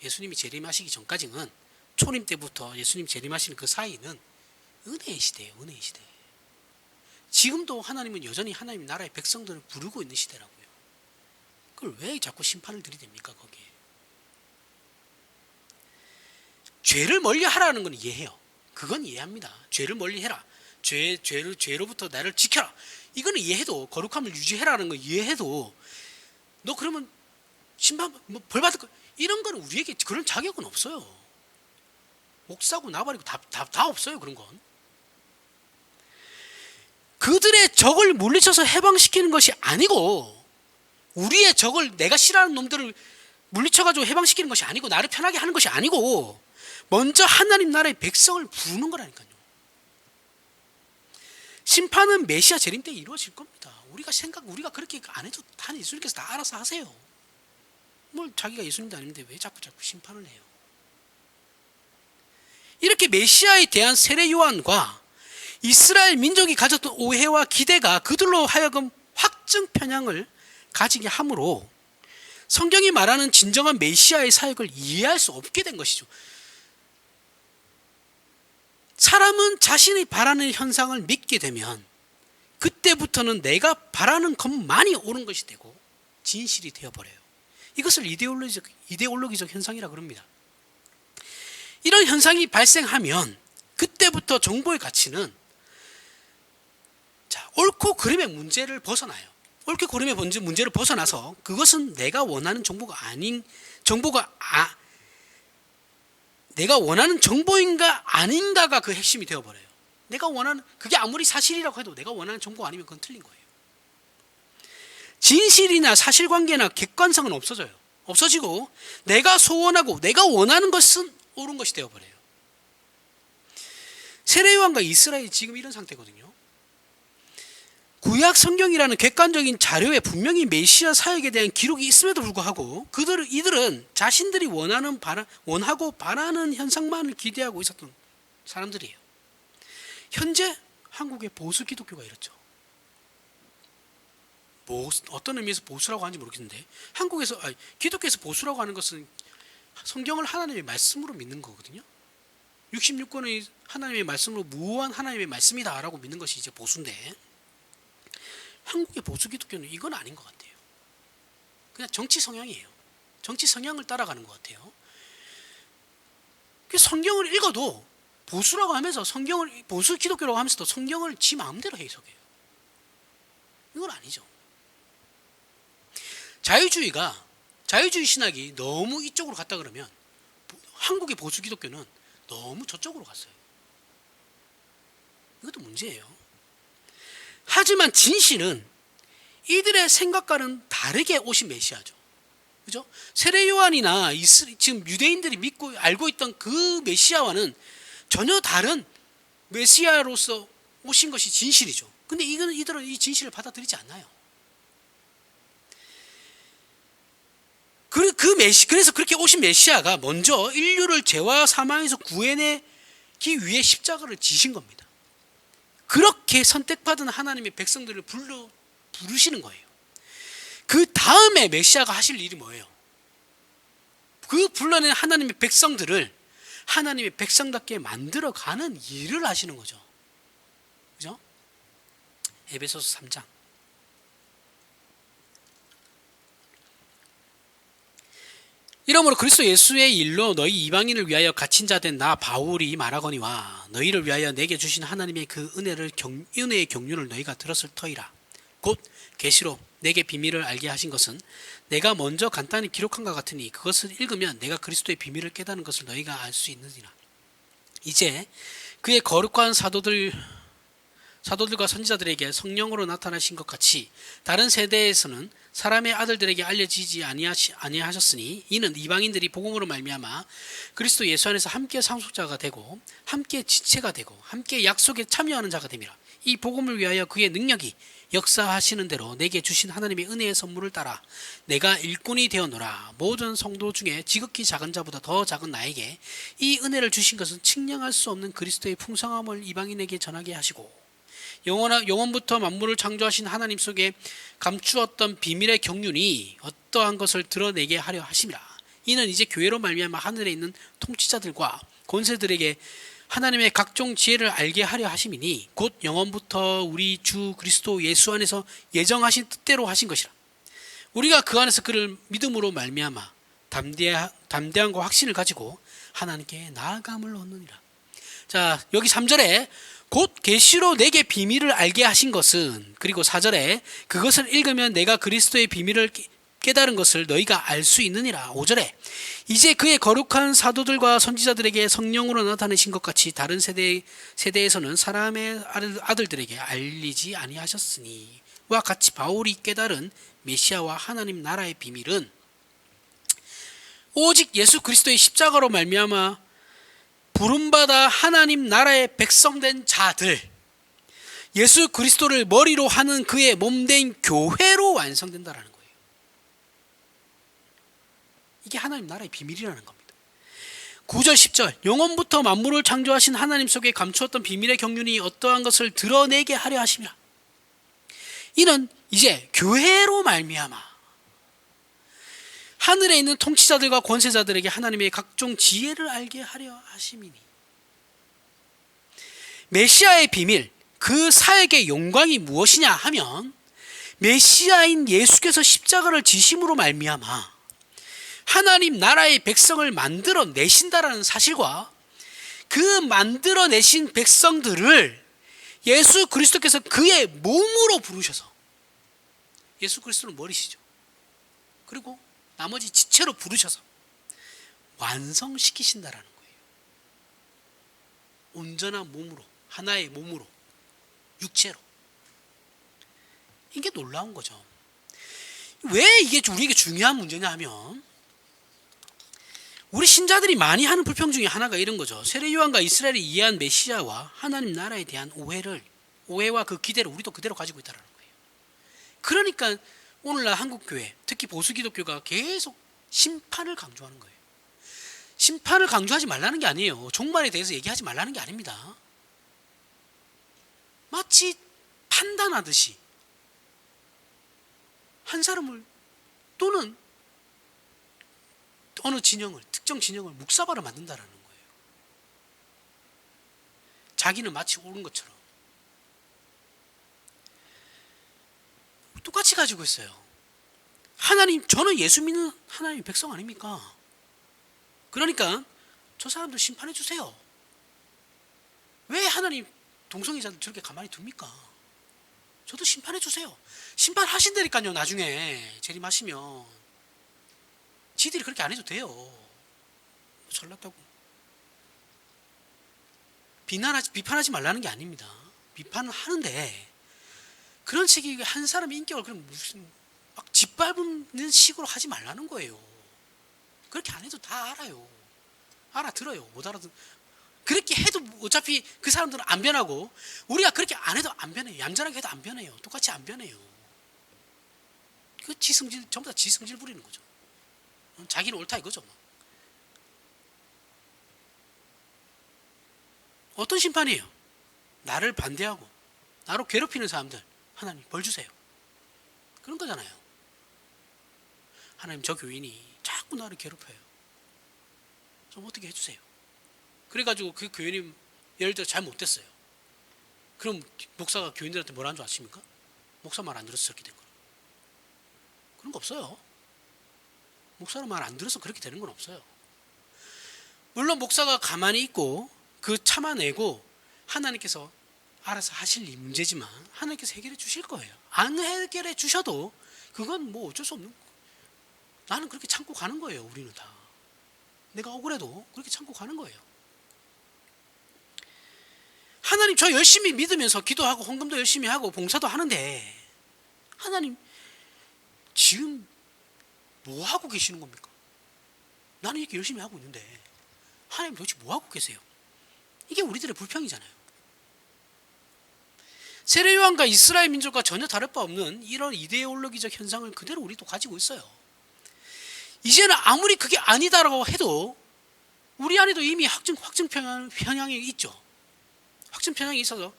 예수님이 재림하시기 전까지는, 초림 때부터 예수님 재림하시는 그 사이는 은혜의 시대예요. 은혜의 시대. 지금도 하나님은 여전히 하나님 나라의 백성들을 부르고 있는 시대라고요. 그걸 왜 자꾸 심판을 들이댑니까, 거기에? 죄를 멀리 하라는 건 이해해요. 그건 이해합니다. 죄를 멀리 해라. 죄로부터 나를 지켜라. 이거는 이해해도, 거룩함을 유지해라는 거 이해해도, 너 그러면 심판, 벌 받을 거, 이런 거는 우리에게 그런 자격은 없어요. 목사고 나발이고 다 없어요, 그런 건. 그들의 적을 물리쳐서 해방시키는 것이 아니고, 우리의 적을, 내가 싫어하는 놈들을 물리쳐가지고 해방시키는 것이 아니고, 나를 편하게 하는 것이 아니고, 먼저 하나님 나라의 백성을 부르는 거라니까요. 심판은 메시아 재림 때 이루어질 겁니다. 우리가 그렇게 안 해도 다 예수님께서 다 알아서 하세요. 뭘 자기가 예수님도 아닌데 왜 자꾸 심판을 해요? 이렇게 메시아에 대한 세례 요한과 이스라엘 민족이 가졌던 오해와 기대가 그들로 하여금 확증 편향을 가지게 함으로 성경이 말하는 진정한 메시아의 사역을 이해할 수 없게 된 것이죠. 사람은 자신이 바라는 현상을 믿게 되면 그때부터는 내가 바라는 것만이 옳은 것이 되고 진실이 되어버려요. 이것을 이데올로기적 현상이라고 합니다. 이런 현상이 발생하면 그때부터 정보의 가치는 옳고 그름의 문제를 벗어나요. 옳고 그름의 문제를 벗어나서 그것은 내가 원하는 내가 원하는 정보인가 아닌가가 그 핵심이 되어버려요. 내가 원하는, 그게 아무리 사실이라고 해도 내가 원하는 정보가 아니면 그건 틀린 거예요. 진실이나 사실관계나 객관성은 없어지고 내가 소원하고 내가 원하는 것은 옳은 것이 되어버려요. 세례요한과 이스라엘이 지금 이런 상태거든요. 구약 성경이라는 객관적인 자료에 분명히 메시아 사역에 대한 기록이 있음에도 불구하고 이들은 자신들이 원하고 바라는 현상만을 기대하고 있었던 사람들이에요. 현재 한국의 보수 기독교가 이렇죠. 어떤 의미에서 보수라고 하는지 모르겠는데 기독교에서 보수라고 하는 것은 성경을 하나님의 말씀으로 믿는 거거든요. 66권의 하나님의 말씀으로 무한 하나님의 말씀이다 라고 믿는 것이 이제 보수인데, 한국의 보수 기독교는 이건 아닌 것 같아요. 그냥 정치 성향이에요. 정치 성향을 따라가는 것 같아요. 성경을 읽어도 보수라고 하면서 보수 기독교라고 하면서도 성경을 지 마음대로 해석해요. 이건 아니죠. 자유주의 신학이 너무 이쪽으로 갔다 그러면 한국의 보수 기독교는 너무 저쪽으로 갔어요. 이것도 문제예요. 하지만 진실은 이들의 생각과는 다르게 오신 메시아죠. 그죠? 세례 요한이나 지금 유대인들이 믿고 알고 있던 그 메시아와는 전혀 다른 메시아로서 오신 것이 진실이죠. 근데 이들은 이 진실을 받아들이지 않나요? 그래서 그렇게 오신 메시아가 먼저 인류를 죄와 사망에서 구해내기 위해 십자가를 지신 겁니다. 그렇게 선택받은 하나님의 백성들을 부르시는 거예요. 그 다음에 메시아가 하실 일이 뭐예요? 그 불러낸 하나님의 백성들을 하나님의 백성답게 만들어가는 일을 하시는 거죠. 그죠? 에베소서 3장. 이러므로 그리스도 예수의 일로 너희 이방인을 위하여 갇힌 자 된 나 바울이 말하거니와 너희를 위하여 내게 주신 하나님의 그 은혜의 경륜을 너희가 들었을 터이라. 곧 계시로 내게 비밀을 알게 하신 것은 내가 먼저 간단히 기록한 것 같으니 그것을 읽으면 내가 그리스도의 비밀을 깨닫는 것을 너희가 알 수 있느니라. 이제 그의 거룩한 사도들과 선지자들에게 성령으로 나타나신 것 같이 다른 세대에서는 사람의 아들들에게 알려지지 아니하셨으니 이는 이방인들이 복음으로 말미암아 그리스도 예수 안에서 함께 상속자가 되고 함께 지체가 되고 함께 약속에 참여하는 자가 됨이라. 이 복음을 위하여 그의 능력이 역사하시는 대로 내게 주신 하나님의 은혜의 선물을 따라 내가 일꾼이 되었노라. 모든 성도 중에 지극히 작은 자보다 더 작은 나에게 이 은혜를 주신 것은 측량할 수 없는 그리스도의 풍성함을 이방인에게 전하게 하시고 영원부터 만물을 창조하신 하나님 속에 감추었던 비밀의 경륜이 어떠한 것을 드러내게 하려 하심이라. 이는 이제 교회로 말미암아 하늘에 있는 통치자들과 권세들에게 하나님의 각종 지혜를 알게 하려 하심이니 곧 영원부터 우리 주 그리스도 예수 안에서 예정하신 뜻대로 하신 것이라. 우리가 그 안에서 그를 믿음으로 말미암아 담대함과 확신을 가지고 하나님께 나아감을 얻느니라. 자, 여기 3절에 곧 계시로 내게 비밀을 알게 하신 것은, 그리고 4절에 그것을 읽으면 내가 그리스도의 비밀을 깨달은 것을 너희가 알 수 있느니라. 5절에 이제 그의 거룩한 사도들과 선지자들에게 성령으로 나타내신 것 같이 다른 세대에서는 사람의 아들들에게 알리지 아니하셨으니 와 같이 바울이 깨달은 메시아와 하나님 나라의 비밀은 오직 예수 그리스도의 십자가로 말미암아 부름받아 하나님 나라의 백성된 자들, 예수 그리스도를 머리로 하는 그의 몸된 교회로 완성된다라는 거예요. 이게 하나님 나라의 비밀이라는 겁니다. 9절 10절 영원부터 만물을 창조하신 하나님 속에 감추었던 비밀의 경륜이 어떠한 것을 드러내게 하려 하심이라. 이는 이제 교회로 말미암아 하늘에 있는 통치자들과 권세자들에게 하나님의 각종 지혜를 알게 하려 하심이니. 메시아의 비밀, 그 사역의 영광이 무엇이냐 하면 메시아인 예수께서 십자가를 지심으로 말미암아 하나님 나라의 백성을 만들어내신다라는 사실과 그 만들어내신 백성들을 예수 그리스도께서 그의 몸으로 부르셔서, 예수 그리스도는 머리시죠. 그리고 나머지 지체로 부르셔서 완성시키신다라는 거예요. 온전한 몸으로, 하나의 몸으로, 육체로. 이게 놀라운 거죠. 왜 이게 우리에게 중요한 문제냐 하면 우리 신자들이 많이 하는 불평 중에 하나가 이런 거죠. 세례 요한과 이스라엘이 이해한 메시아와 하나님 나라에 대한 오해와 그 기대를 우리도 그대로 가지고 있다는 거예요. 그러니까 오늘날 한국교회, 특히 보수기독교가 계속 심판을 강조하는 거예요. 심판을 강조하지 말라는 게 아니에요. 종말에 대해서 얘기하지 말라는 게 아닙니다. 마치 판단하듯이 한 사람을 또는 어느 진영을, 특정 진영을 묵사발을 만든다라는 거예요. 자기는 마치 옳은 것처럼. 똑같이 가지고 있어요. 하나님, 저는 예수 믿는 하나님의 백성 아닙니까? 그러니까 저 사람들 심판해 주세요. 왜 하나님 동성애자들 저렇게 가만히 둡니까? 저도 심판해 주세요. 심판하신다니까요. 나중에 재림하시면 지들이 그렇게 안 해도 돼요. 잘났다고 비판하지 말라는 게 아닙니다. 비판은 하는데 그런 식의 한 사람의 인격을 그럼 무슨 막 짓밟는 식으로 하지 말라는 거예요. 그렇게 안 해도 다 알아요. 알아들어요. 못 알아듣. 그렇게 해도 어차피 그 사람들은 안 변하고 우리가 그렇게 안 해도 안 변해요. 얌전하게 해도 안 변해요. 똑같이 안 변해요. 그 지성질, 전부 다 지성질 부리는 거죠. 자기는 옳다 이거죠. 어떤 심판이에요? 나를 반대하고 나를 괴롭히는 사람들 하나님 벌 주세요. 그런 거잖아요. 하나님, 저 교인이 자꾸 나를 괴롭혀요. 좀 어떻게 해주세요. 그래가지고 그 교인이 예를 들어 잘못됐어요. 그럼 목사가 교인들한테 뭐라는 줄 아십니까? 목사 말 안 들어서 저렇게 된 거라. 그런 거 없어요. 목사는 말 안 들어서 그렇게 되는 건 없어요. 물론 목사가 가만히 있고 그 참아내고 하나님께서 알아서 하실 이 문제지만 하나님께서 해결해 주실 거예요. 안 해결해 주셔도 그건 뭐 어쩔 수 없는 거예요. 나는 그렇게 참고 가는 거예요. 우리는 다. 내가 억울해도 그렇게 참고 가는 거예요. 하나님, 저 열심히 믿으면서 기도하고 헌금도 열심히 하고 봉사도 하는데 하나님 지금 뭐 하고 계시는 겁니까? 나는 이렇게 열심히 하고 있는데 하나님 도대체 뭐 하고 계세요? 이게 우리들의 불평이잖아요. 세례요한과 이스라엘 민족과 전혀 다를 바 없는 이런 이데올로기적 현상을 그대로 우리도 가지고 있어요. 이제는 아무리 그게 아니다라고 해도 우리 안에도 이미 확증 편향이 있죠. 확증 편향이 있어서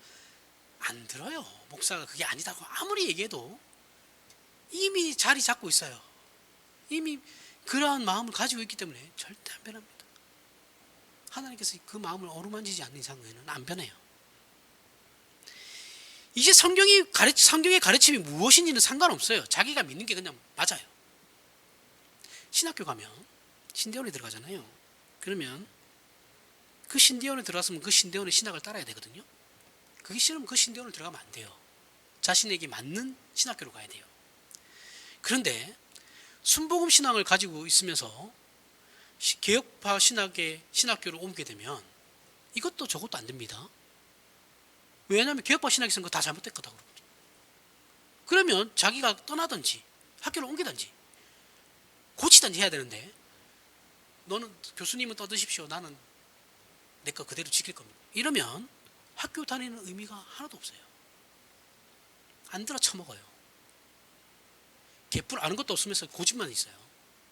안 들어요. 목사가 그게 아니다고 아무리 얘기해도 이미 자리 잡고 있어요. 이미 그러한 마음을 가지고 있기 때문에 절대 안 변합니다. 하나님께서 그 마음을 어루만지지 않는 이상은 안 변해요. 이제 성경의 가르침이 무엇인지는 상관없어요. 자기가 믿는 게 그냥 맞아요. 신학교 가면 신대원에 들어가잖아요. 그러면 그 신대원에 들어갔으면 그 신대원의 신학을 따라야 되거든요. 그게 싫으면 그 신대원을 들어가면 안 돼요. 자신에게 맞는 신학교로 가야 돼요. 그런데 순복음 신앙을 가지고 있으면서 개혁파 신학교로 옮게 되면 이것도 저것도 안 됩니다. 왜냐하면 개혁파 신학에서는 그거 다 잘못됐거든. 그러면 자기가 떠나든지 학교를 옮기든지 고치든지 해야 되는데 너는 교수님은 떠드십시오. 나는 내 거 그대로 지킬 겁니다. 이러면 학교 다니는 의미가 하나도 없어요. 안 들어 처먹어요. 개뿔 아는 것도 없으면서 고집만 있어요.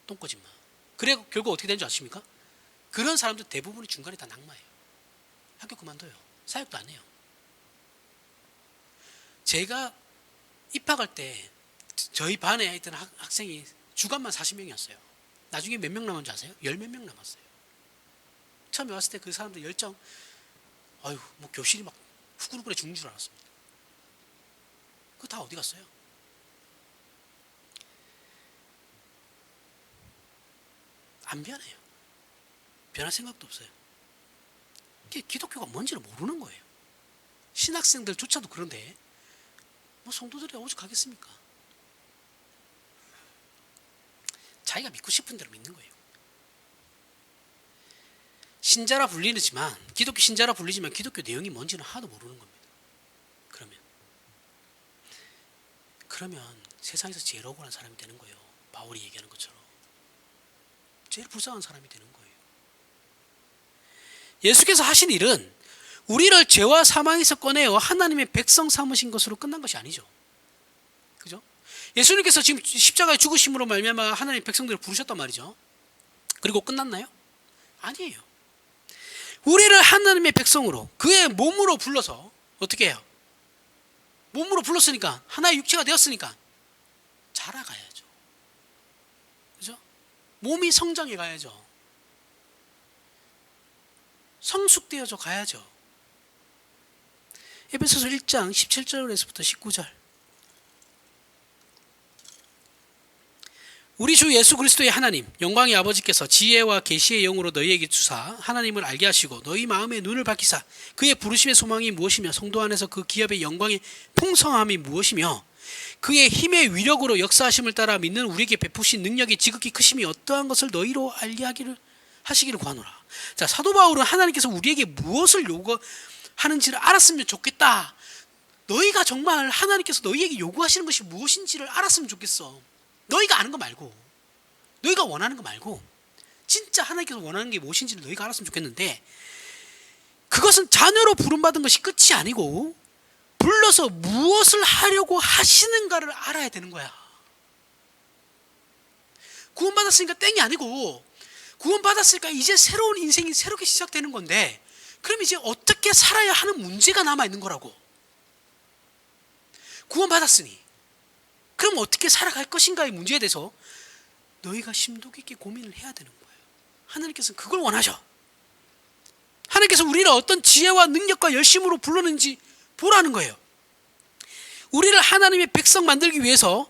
똥꼬집만. 그래 결국 어떻게 되는 줄 아십니까? 그런 사람들 대부분이 중간에 다 낙마해요. 학교 그만둬요. 사역도 안 해요. 제가 입학할 때 저희 반에 있던 학생이 주간만 40명이었어요. 나중에 몇 명 남은 줄 아세요? 10몇 명 남았어요. 처음에 왔을 때 그 사람들 열정, 아유, 뭐 교실이 막 후끈후끈해 죽는 줄 알았습니다. 그거 다 어디 갔어요? 안 변해요. 변할 생각도 없어요. 기독교가 뭔지를 모르는 거예요. 신학생들조차도 그런데 뭐 성도들이 오죽하겠습니까? 자기가 믿고 싶은 대로 믿는 거예요. 신자라 불리지만 기독교 신자라 불리지만 기독교 내용이 뭔지는 하나도 모르는 겁니다. 그러면 세상에서 제일 억울한 사람이 되는 거예요. 바울이 얘기하는 것처럼 제일 불쌍한 사람이 되는 거예요. 예수께서 하신 일은 우리를 죄와 사망에서 꺼내어 하나님의 백성 삼으신 것으로 끝난 것이 아니죠. 그죠? 예수님께서 지금 십자가에 죽으심으로 말미암아 하나님의 백성들을 부르셨단 말이죠. 그리고 끝났나요? 아니에요. 우리를 하나님의 백성으로 그의 몸으로 불러서 어떻게 해요? 몸으로 불렀으니까, 하나의 육체가 되었으니까 자라가야죠. 그죠? 몸이 성장해 가야죠. 성숙되어져 가야죠. 에베소서 1장 17절에서부터 19절. 우리 주 예수 그리스도의 하나님 영광의 아버지께서 지혜와 계시의 영으로 너희에게 주사 하나님을 알게 하시고 너희 마음의 눈을 밝히사 그의 부르심의 소망이 무엇이며 성도 안에서 그 기업의 영광의 풍성함이 무엇이며 그의 힘의 위력으로 역사하심을 따라 믿는 우리에게 베푸신 능력이 지극히 크심이 어떠한 것을 너희로 알게 하시기를 구하노라. 자, 사도 바울은 하나님께서 우리에게 무엇을 요구하는지를 알았으면 좋겠다. 너희가 정말 하나님께서 너희에게 요구하시는 것이 무엇인지를 알았으면 좋겠어. 너희가 아는 거 말고, 너희가 원하는 거 말고, 진짜 하나님께서 원하는 게 무엇인지를 너희가 알았으면 좋겠는데, 그것은 자녀로 부름받은 것이 끝이 아니고 불러서 무엇을 하려고 하시는가를 알아야 되는 거야. 구원받았으니까 땡이 아니고, 구원받았으니까 이제 새로운 인생이 새롭게 시작되는 건데, 그럼 이제 어떻게 살아야 하는 문제가 남아있는 거라고. 구원받았으니 그럼 어떻게 살아갈 것인가의 문제에 대해서 너희가 심도 깊게 고민을 해야 되는 거예요. 하나님께서는 그걸 원하셔. 하나님께서 우리를 어떤 지혜와 능력과 열심으로 불렀는지 보라는 거예요. 우리를 하나님의 백성 만들기 위해서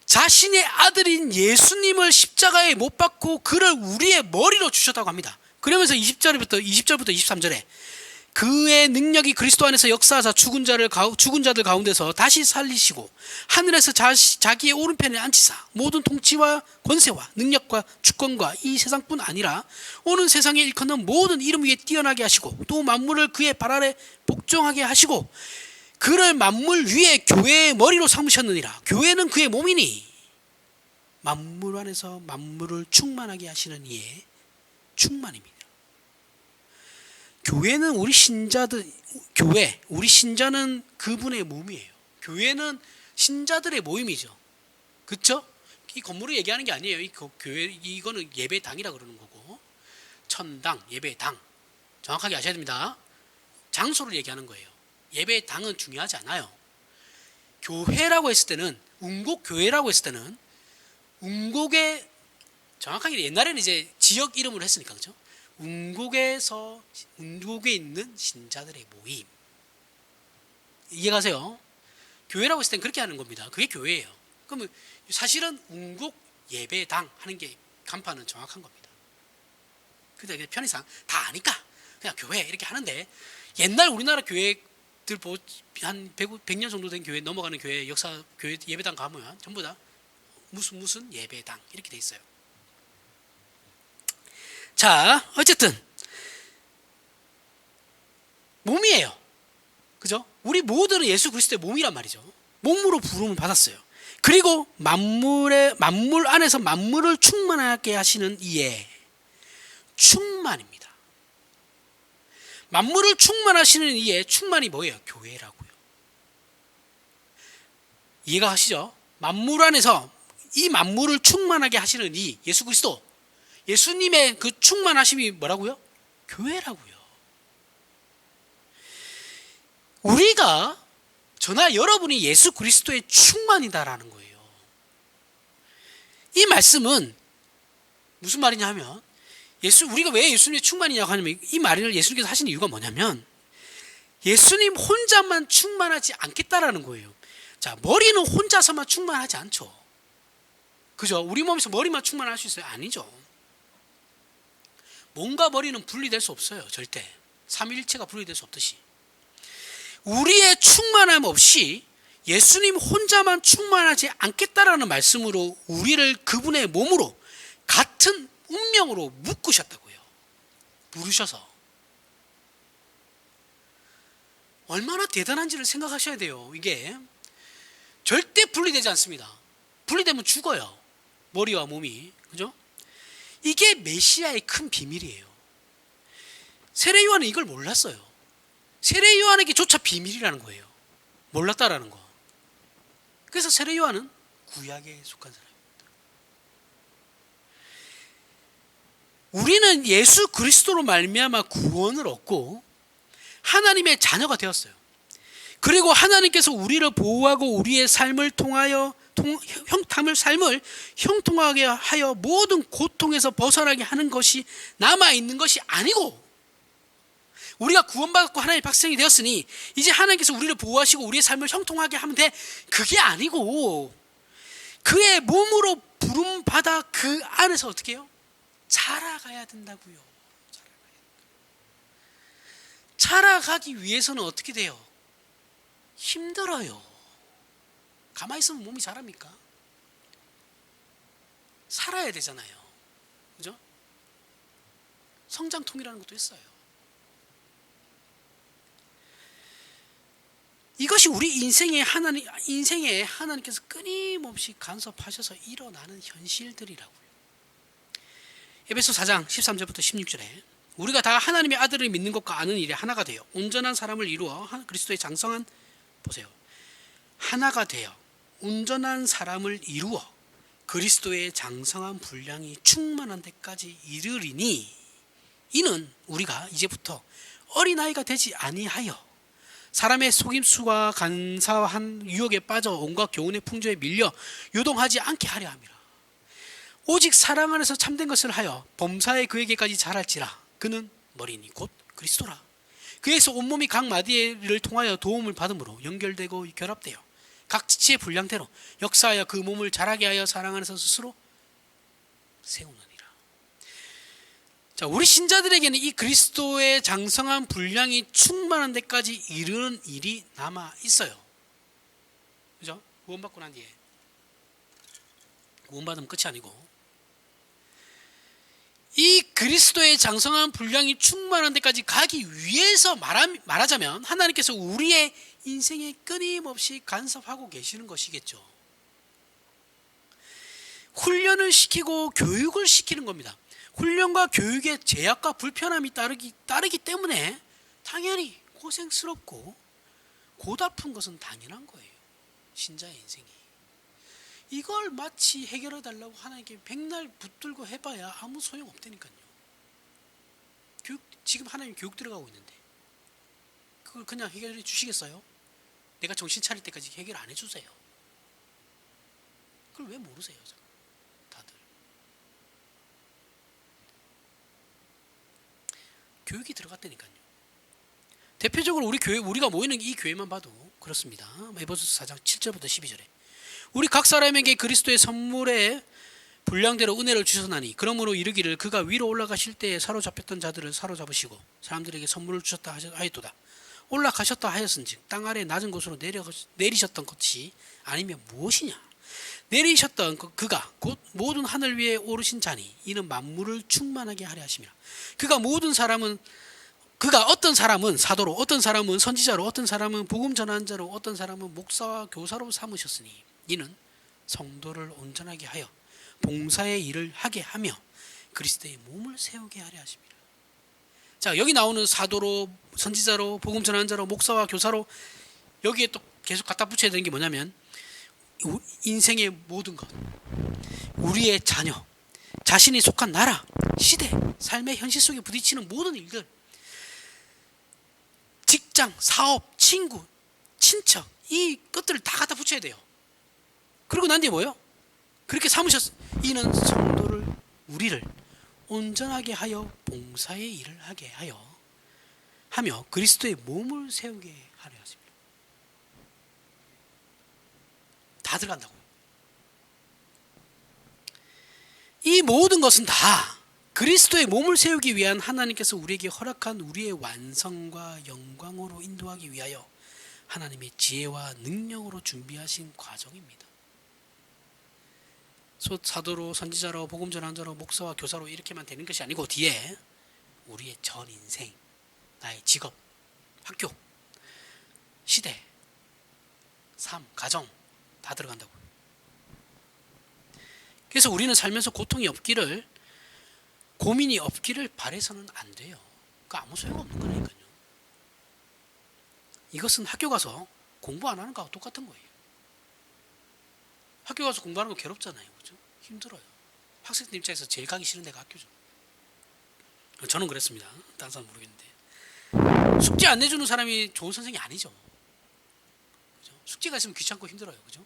자신의 아들인 예수님을 십자가에 못 박고 그를 우리의 머리로 주셨다고 합니다. 그러면서 20절부터 23절에 그의 능력이 그리스도 안에서 역사하사 죽은 자들 가운데서 다시 살리시고 하늘에서 자기의 오른편에 앉히사 모든 통치와 권세와 능력과 주권과 이 세상뿐 아니라 오는 세상에 일컫는 모든 이름 위에 뛰어나게 하시고 또 만물을 그의 발 아래 복종하게 하시고 그를 만물 위에 교회의 머리로 삼으셨느니라. 교회는 그의 몸이니 만물 안에서 만물을 충만하게 하시는 이의 충만입니다. 교회는 우리 신자는 그분의 몸이에요. 교회는 신자들의 모임이죠. 그렇죠? 이 건물을 얘기하는 게 아니에요. 교회 이거는 예배당이라 그러는 거고, 천당, 예배당 정확하게 아셔야 됩니다. 장소를 얘기하는 거예요. 예배당은 중요하지 않아요. 교회라고 했을 때는 운곡교회라고 했을 때는 운곡에 정확하게 옛날에는 이제 지역 이름으로 했으니까 그렇죠? 운곡에 있는 신자들의 모임. 이해가세요? 교회라고 했을 땐 그렇게 하는 겁니다. 그게 교회예요. 그러면 사실은 운곡 예배당 하는 게 간판은 정확한 겁니다. 근데 편의상 다 아니까 그냥 교회 이렇게 하는데, 옛날 우리나라 교회들 한 100년 정도 된 교회 넘어가는 교회 역사 교회 예배당 가면 전부 다 무슨 예배당 이렇게 돼 있어요. 자, 어쨌든 몸이에요. 그죠? 우리 모두는 예수 그리스도의 몸이란 말이죠. 몸으로 부름을 받았어요. 그리고 만물 안에서 만물을 충만하게 하시는 이의 충만입니다. 만물을 충만하시는 이의 충만이 뭐예요? 교회라고요. 이해가 가시죠? 만물 안에서 이 만물을 충만하게 하시는 이 예수 그리스도, 예수님의 그 충만하심이 뭐라고요? 교회라고요. 저나 여러분이 예수 그리스도의 충만이다라는 거예요. 이 말씀은 무슨 말이냐 하면, 우리가 왜 예수님의 충만이냐고 하냐면, 이 말을 예수님께서 하신 이유가 뭐냐면 예수님 혼자만 충만하지 않겠다라는 거예요. 자, 머리는 혼자서만 충만하지 않죠. 그죠? 우리 몸에서 머리만 충만할 수 있어요? 아니죠. 몸과 머리는 분리될 수 없어요. 절대. 삼위일체가 분리될 수 없듯이 우리의 충만함 없이 예수님 혼자만 충만하지 않겠다라는 말씀으로 우리를 그분의 몸으로 같은 운명으로 묶으셨다고요. 부르셔서. 얼마나 대단한지를 생각하셔야 돼요. 이게 절대 분리되지 않습니다. 분리되면 죽어요. 머리와 몸이. 그죠? 이게 메시아의 큰 비밀이에요. 세례 요한은 이걸 몰랐어요. 세례 요한에게조차 비밀이라는 거예요. 몰랐다라는 거. 그래서 세례 요한은 구약에 속한 사람입니다. 우리는 예수 그리스도로 말미암아 구원을 얻고 하나님의 자녀가 되었어요. 그리고 하나님께서 우리를 보호하고 우리의 삶을 삶을 형통하게 하여 모든 고통에서 벗어나게 하는 것이 남아있는 것이 아니고, 우리가 구원받고 하나님의 백성이 되었으니 이제 하나님께서 우리를 보호하시고 우리의 삶을 형통하게 하면 돼. 그게 아니고 그의 몸으로 부름받아 그 안에서 어떻게 해요? 자라가야 된다고요. 자라가기 위해서는 어떻게 돼요? 힘들어요. 가만히 있으면 몸이 자랍니까? 살아야 되잖아요. 그죠? 성장통이라는 것도 있어요. 이것이 우리 인생에 하나님께서 끊임없이 간섭하셔서 일어나는 현실들이라고요. 에베소 4장 13절부터 16절에 우리가 다 하나님의 아들을 믿는 것과 아는 일에 하나가 되어 온전한 사람을 이루어 그리스도의 장성한, 보세요, 하나가 되어 온전한 사람을 이루어 그리스도의 장성한 분량이 충만한 데까지 이르리니, 이는 우리가 이제부터 어린아이가 되지 아니하여 사람의 속임수와 간사한 유혹에 빠져 온갖 교훈의 풍조에 밀려 요동하지 않게 하려 함이라. 오직 사랑 안에서 참된 것을 하여 범사에 그에게까지 자랄지라. 그는 머리니 곧 그리스도라. 그에서 온몸이 각 마디를 통하여 도움을 받음으로 연결되고 결합되어 각 지체의 분량대로 역사하여 그 몸을 자라게 하여 사랑 안에서 스스로 세우느니라. 자, 우리 신자들에게는 이 그리스도의 장성한 분량이 충만한 데까지 이르는 일이 남아 있어요. 그죠? 구원받고 난 뒤에 구원받으면 끝이 아니고, 이 그리스도의 장성한 분량이 충만한 데까지 가기 위해서 말하자면 하나님께서 우리의 인생에 끊임없이 간섭하고 계시는 것이겠죠. 훈련을 시키고 교육을 시키는 겁니다. 훈련과 교육의 제약과 불편함이 따르기 때문에 당연히 고생스럽고 고달픈 것은 당연한 거예요. 신자의 인생이. 이걸 마치 해결해 달라고 하나님께 백날 붙들고 해봐야 아무 소용 없다니까요. 지금 하나님 교육 들어가고 있는데 그걸 그냥 해결해 주시겠어요? 내가 정신 차릴 때까지 해결 안 해주세요. 그걸 왜 모르세요? 다들 교육이 들어갔다니까요. 대표적으로 우리가 모이는 이 교회만 봐도 그렇습니다. 에베소서 4장 7절부터 12절에 우리 각 사람에게 그리스도의 선물의 분량대로 은혜를 주셨나니 그러므로 이르기를 그가 위로 올라가실 때에 사로잡혔던 자들을 사로잡으시고 사람들에게 선물을 주셨다 하였도다. 올라가셨다 하였은즉 땅 아래 낮은 곳으로 내리셨던 것이 아니면 무엇이냐? 내리셨던 그가 곧 모든 하늘 위에 오르신 자니 이는 만물을 충만하게 하려 하심이라. 그가 어떤 사람은 사도로, 어떤 사람은 선지자로, 어떤 사람은 복음 전하는 자로, 어떤 사람은 목사와 교사로 삼으셨으니 이는 성도를 온전하게 하여 봉사의 일을 하게 하며 그리스도의 몸을 세우게 하려 하십니다. 자, 여기 나오는 사도로, 선지자로, 복음 전하는 자로, 목사와 교사로, 여기에 또 계속 갖다 붙여야 되는 게 뭐냐면 인생의 모든 것, 우리의 자녀, 자신이 속한 나라, 시대, 삶의 현실 속에 부딪히는 모든 일들, 직장, 사업, 친구, 친척, 이 것들을 다 갖다 붙여야 돼요. 그리고 난 뒤에 뭐예요? 그렇게 삼으셨어. 이는 성도를, 우리를 온전하게 하여 봉사의 일을 하게 하며 그리스도의 몸을 세우게 하려 하십니다. 다 들어간다고요. 이 모든 것은 다 그리스도의 몸을 세우기 위한 하나님께서 우리에게 허락한 우리의 완성과 영광으로 인도하기 위하여 하나님의 지혜와 능력으로 준비하신 과정입니다. 사도로, 선지자로, 복음 전하는 자로, 목사와 교사로 이렇게만 되는 것이 아니고 뒤에 우리의 전 인생, 나의 직업, 학교, 시대, 삶, 가정 다 들어간다고요. 그래서 우리는 살면서 고통이 없기를, 고민이 없기를 바라서는 안 돼요. 그 아무 소용없는 거니까요. 이것은 학교 가서 공부 안 하는 거하고 똑같은 거예요. 학교 가서 공부하는 거 괴롭잖아요. 그죠? 힘들어요. 학생들 입장에서 제일 가기 싫은 데가 학교죠. 저는 그랬습니다. 다른 사람 모르겠는데. 숙제 안 내주는 사람이 좋은 선생이 아니죠. 숙제가 있으면 귀찮고 힘들어요. 그죠?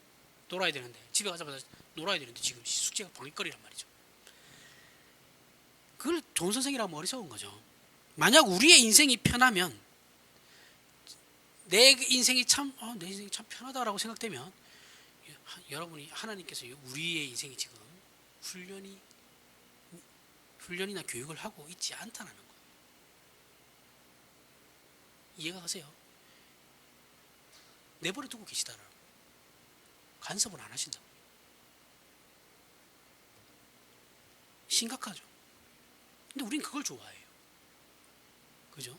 놀아야 되는데, 집에 가자마자 놀아야 되는데 지금 숙제가 방해거리란 말이죠. 그걸 좋은 선생이라면 어리석은 거죠. 만약 우리의 인생이 편하면, 내 인생이 참 편하다라고 생각되면, 여러분이 하나님께서 우리의 인생이 지금 훈련이나 교육을 하고 있지 않다는 거예요. 이해가 가세요? 내버려 두고 계시다라는 거예요. 간섭을 안 하신다고. 심각하죠. 근데 우린 그걸 좋아해요. 그죠?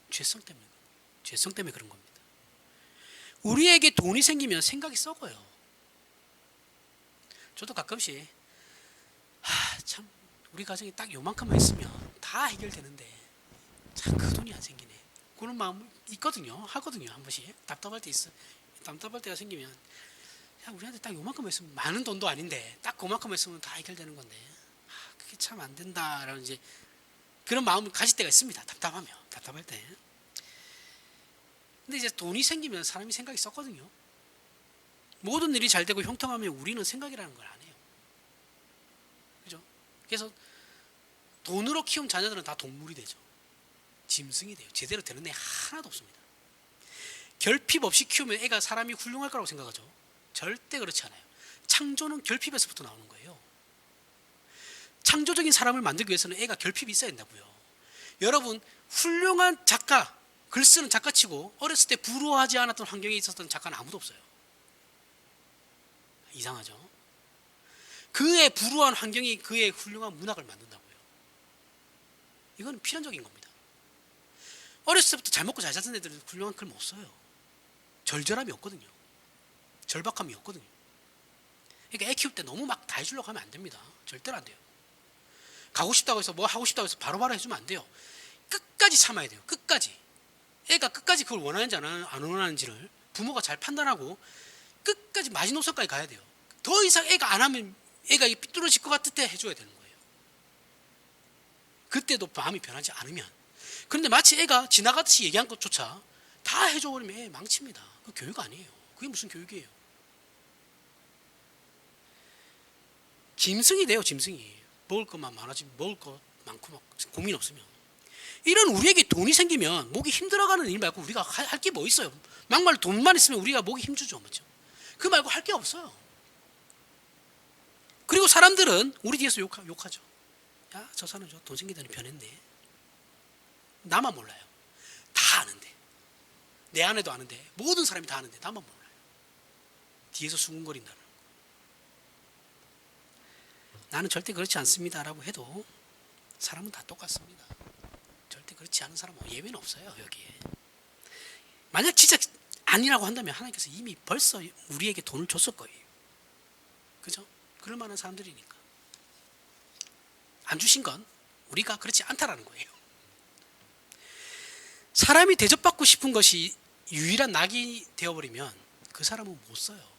죄성 때문에 그런 겁니다. 우리에게 돈이 생기면 생각이 썩어요. 저도 가끔씩 참 우리 가정이 딱 요만큼만 있으면 다 해결되는데 참 그 돈이 안 생기네. 그런 마음 있거든요. 하거든요. 한 번씩 답답할 때가 생기면, 야, 우리한테 딱 요만큼만 있으면, 많은 돈도 아닌데 딱 그만큼만 있으면 다 해결되는 건데 그게 참 안 된다라는 이제 그런 마음을 가질 때가 있습니다. 답답할 때. 근데 이제 돈이 생기면 사람이 생각이 썩거든요. 모든 일이 잘 되고 형통하면 우리는 생각이라는 걸 안 해요. 그죠? 그래서 돈으로 키운 자녀들은 다 동물이 되죠. 짐승이 돼요. 제대로 되는 애 하나도 없습니다. 결핍 없이 키우면 애가 사람이 훌륭할 거라고 생각하죠. 절대 그렇지 않아요. 창조는 결핍에서부터 나오는 거예요. 창조적인 사람을 만들기 위해서는 애가 결핍이 있어야 된다고요. 여러분, 훌륭한 작가, 글 쓰는 작가치고 어렸을 때 부러워하지 않았던 환경에 있었던 작가는 아무도 없어요. 이상하죠? 그의 부러워한 환경이 그의 훌륭한 문학을 만든다고요. 이건 필연적인 겁니다. 어렸을 때부터 잘 먹고 잘 자던 애들은 훌륭한 글 못 써요. 절절함이 없거든요. 절박함이 없거든요. 그러니까 애 키울 때 너무 막 다 해주려고 하면 안 됩니다. 절대로 안 돼요. 가고 싶다고 해서 뭐 하고 싶다고 해서 바로바로 해주면 안 돼요. 끝까지 참아야 돼요. 끝까지. 애가 끝까지 그걸 원하는지 안 원하는지를 부모가 잘 판단하고 끝까지 마지노선까지 가야 돼요. 더 이상 애가 안 하면 애가 삐뚤어질 것 같을 때 해줘야 되는 거예요. 그때도 마음이 변하지 않으면. 그런데 마치 애가 지나가듯이 얘기한 것조차 다 해줘버리면 애 망칩니다. 그 교육 아니에요. 그게 무슨 교육이에요. 짐승이 돼요. 짐승이. 먹을 것만 많아지면 먹을 것 많고 막 고민 없으면. 이런 우리에게 돈이 생기면 목이 힘들어가는 일 말고 우리가 할 게 뭐 있어요. 막말 돈만 있으면 우리가 목이 힘주죠. 맞죠? 그 말고 할 게 없어요. 그리고 사람들은 우리 뒤에서 욕하죠. 야, 저 사람 돈 생기더니 변했네. 나만 몰라요. 다 아는데. 내 아내도 아는데 모든 사람이 다 아는데 나만 몰라요. 뒤에서 수군거린다는 거. 나는 절대 그렇지 않습니다라고 해도 사람은 다 똑같습니다. 절대 그렇지 않은 사람은 예외는 없어요. 여기에. 만약 진짜 아니라고 한다면 하나님께서 이미 벌써 우리에게 돈을 줬을 거예요. 그죠? 그럴 만한 사람들이니까. 안 주신 건 우리가 그렇지 않다라는 거예요. 사람이 대접받고 싶은 것이 유일한 낙이 되어버리면 그 사람은 못 써요.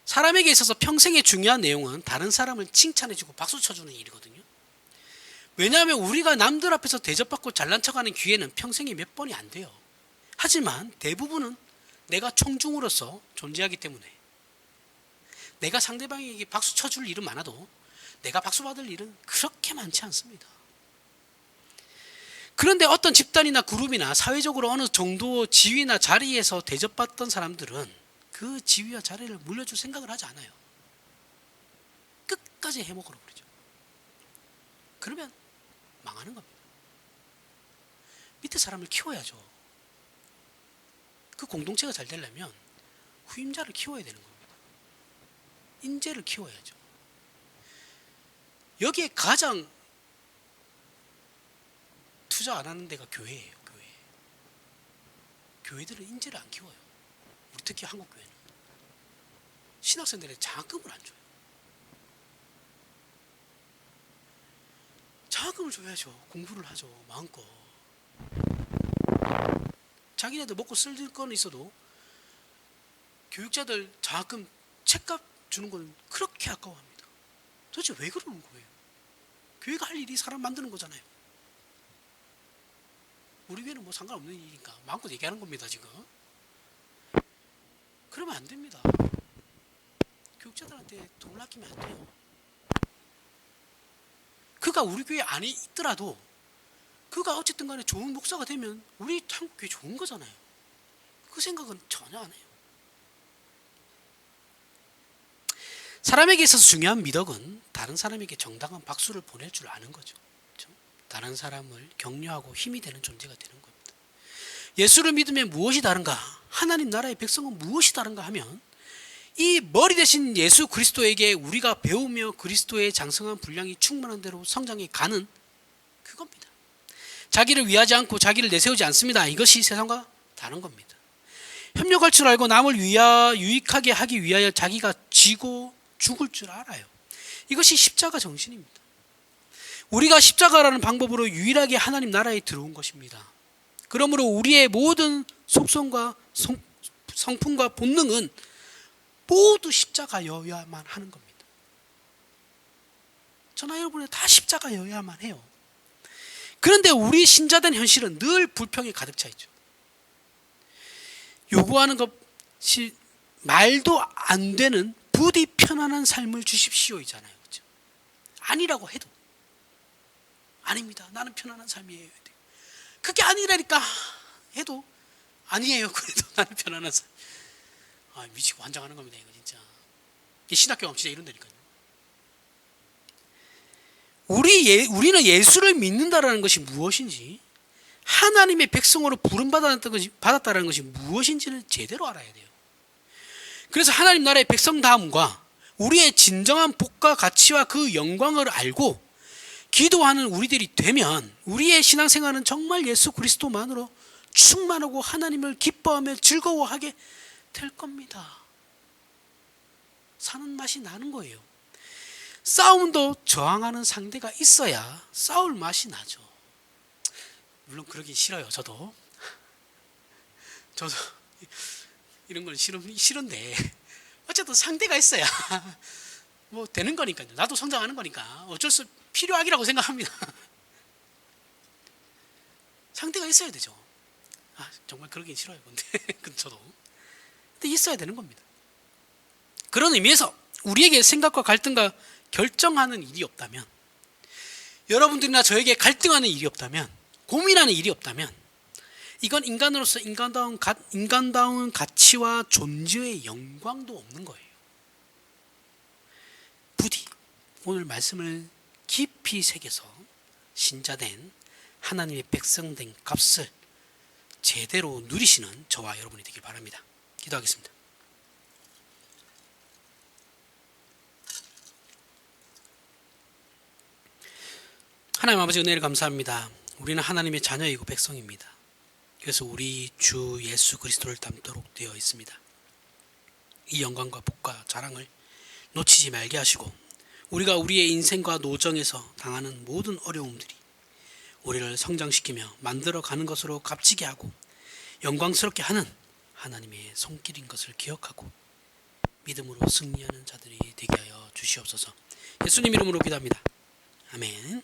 사람에게 있어서 평생의 중요한 내용은 다른 사람을 칭찬해주고 박수 쳐주는 일이거든요. 왜냐하면 우리가 남들 앞에서 대접받고 잘난 척하는 기회는 평생에 몇 번이 안 돼요. 하지만 대부분은 내가 청중으로서 존재하기 때문에 내가 상대방에게 박수 쳐줄 일은 많아도 내가 박수 받을 일은 그렇게 많지 않습니다. 그런데 어떤 집단이나 그룹이나 사회적으로 어느 정도 지위나 자리에서 대접받던 사람들은 그 지위와 자리를 물려줄 생각을 하지 않아요. 끝까지 해먹으러 버리죠. 그러면 망하는 겁니다. 밑에 사람을 키워야죠. 그 공동체가 잘 되려면 후임자를 키워야 되는 겁니다. 인재를 키워야죠. 여기에 가장 투자 안 하는 데가 교회예요. 교회들은 인재를 안 키워요. 우리 특히 한국 교회는 신학생들의 장학금을 안 줘요. 장학금을 줘야죠. 공부를 하죠. 마음껏. 자기네들 먹고 쓸 건 있어도 교육자들 장학금 책값 주는 건 그렇게 아까워합니다. 도대체 왜 그러는 거예요? 교회가 할 일이 사람 만드는 거잖아요. 우리 교회는 뭐 상관없는 일이니까 마음껏 얘기하는 겁니다. 지금 그러면 안 됩니다. 교육자들한테 돈을 아끼면 안 돼요. 그가 우리 교회 안에 있더라도 그가 어쨌든 간에 좋은 목사가 되면 우리 한국교회 좋은 거잖아요. 그 생각은 전혀 안 해요. 사람에게 있어서 중요한 미덕은 다른 사람에게 정당한 박수를 보낼 줄 아는 거죠. 그렇죠? 다른 사람을 격려하고 힘이 되는 존재가 되는 겁니다. 예수를 믿으면 무엇이 다른가? 하나님 나라의 백성은 무엇이 다른가 하면 이 머리 대신 예수 그리스도에게 우리가 배우며 그리스도의 장성한 분량이 충만한 대로 성장해 가는 그겁니다. 자기를 위하지 않고 자기를 내세우지 않습니다. 이것이 세상과 다른 겁니다. 협력할 줄 알고 남을 유익하게 하기 위하여 자기가 지고 죽을 줄 알아요. 이것이 십자가 정신입니다. 우리가 십자가라는 방법으로 유일하게 하나님 나라에 들어온 것입니다. 그러므로 우리의 모든 속성과 성품과 본능은 모두 십자가여야만 하는 겁니다. 저나 여러분은 다 십자가여야만 해요. 그런데 우리 신자된 현실은 늘 불평이 가득 차 있죠. 요구하는 것이 말도 안 되는 부디 편안한 삶을 주십시오이잖아요. 그렇죠? 아니라고 해도 아닙니다. 나는 편안한 삶이에요. 그게 아니라니까 해도 아니에요. 그래도 나는 편안한 삶. 미치고 환장하는 겁니다. 이거 진짜. 이 신학교 가면 진짜 이런다니까요. 우리는 예수를 믿는다라는 것이 무엇인지, 하나님의 백성으로 부름받았다는 것이 무엇인지는 제대로 알아야 돼요. 그래서 하나님 나라의 백성다움과 우리의 진정한 복과 가치와 그 영광을 알고 기도하는 우리들이 되면 우리의 신앙생활은 정말 예수 그리스도만으로 충만하고 하나님을 기뻐하며 즐거워하게 될 겁니다. 사는 맛이 나는 거예요. 싸움도 저항하는 상대가 있어야 싸울 맛이 나죠. 물론 그러긴 싫어요. 저도 이런 건 싫은데 어쨌든 상대가 있어야 뭐 되는 거니까요. 나도 성장하는 거니까 어쩔 수 필요하기라고 생각합니다. 상대가 있어야 되죠. 정말 그러긴 싫어요. 근데 저도 있어야 되는 겁니다. 그런 의미에서 우리에게 생각과 갈등과 결정하는 일이 없다면, 여러분들이나 저에게 갈등하는 일이 없다면, 고민하는 일이 없다면, 이건 인간으로서 인간다운 가치와 존재의 영광도 없는 거예요. 부디 오늘 말씀을 깊이 새겨서 신자된 하나님의 백성된 값을 제대로 누리시는 저와 여러분이 되길 바랍니다. 기도하겠습니다. 하나님 아버지, 은혜를 감사합니다. 우리는 하나님의 자녀이고 백성입니다. 그래서 우리 주 예수 그리스도를 닮도록 되어 있습니다. 이 영광과 복과 자랑을 놓치지 말게 하시고, 우리가 우리의 인생과 노정에서 당하는 모든 어려움들이 우리를 성장시키며 만들어가는 것으로 값지게 하고 영광스럽게 하는 하나님의 손길인 것을 기억하고 믿음으로 승리하는 자들이 되게 하여 주시옵소서. 예수님 이름으로 기도합니다. 아멘.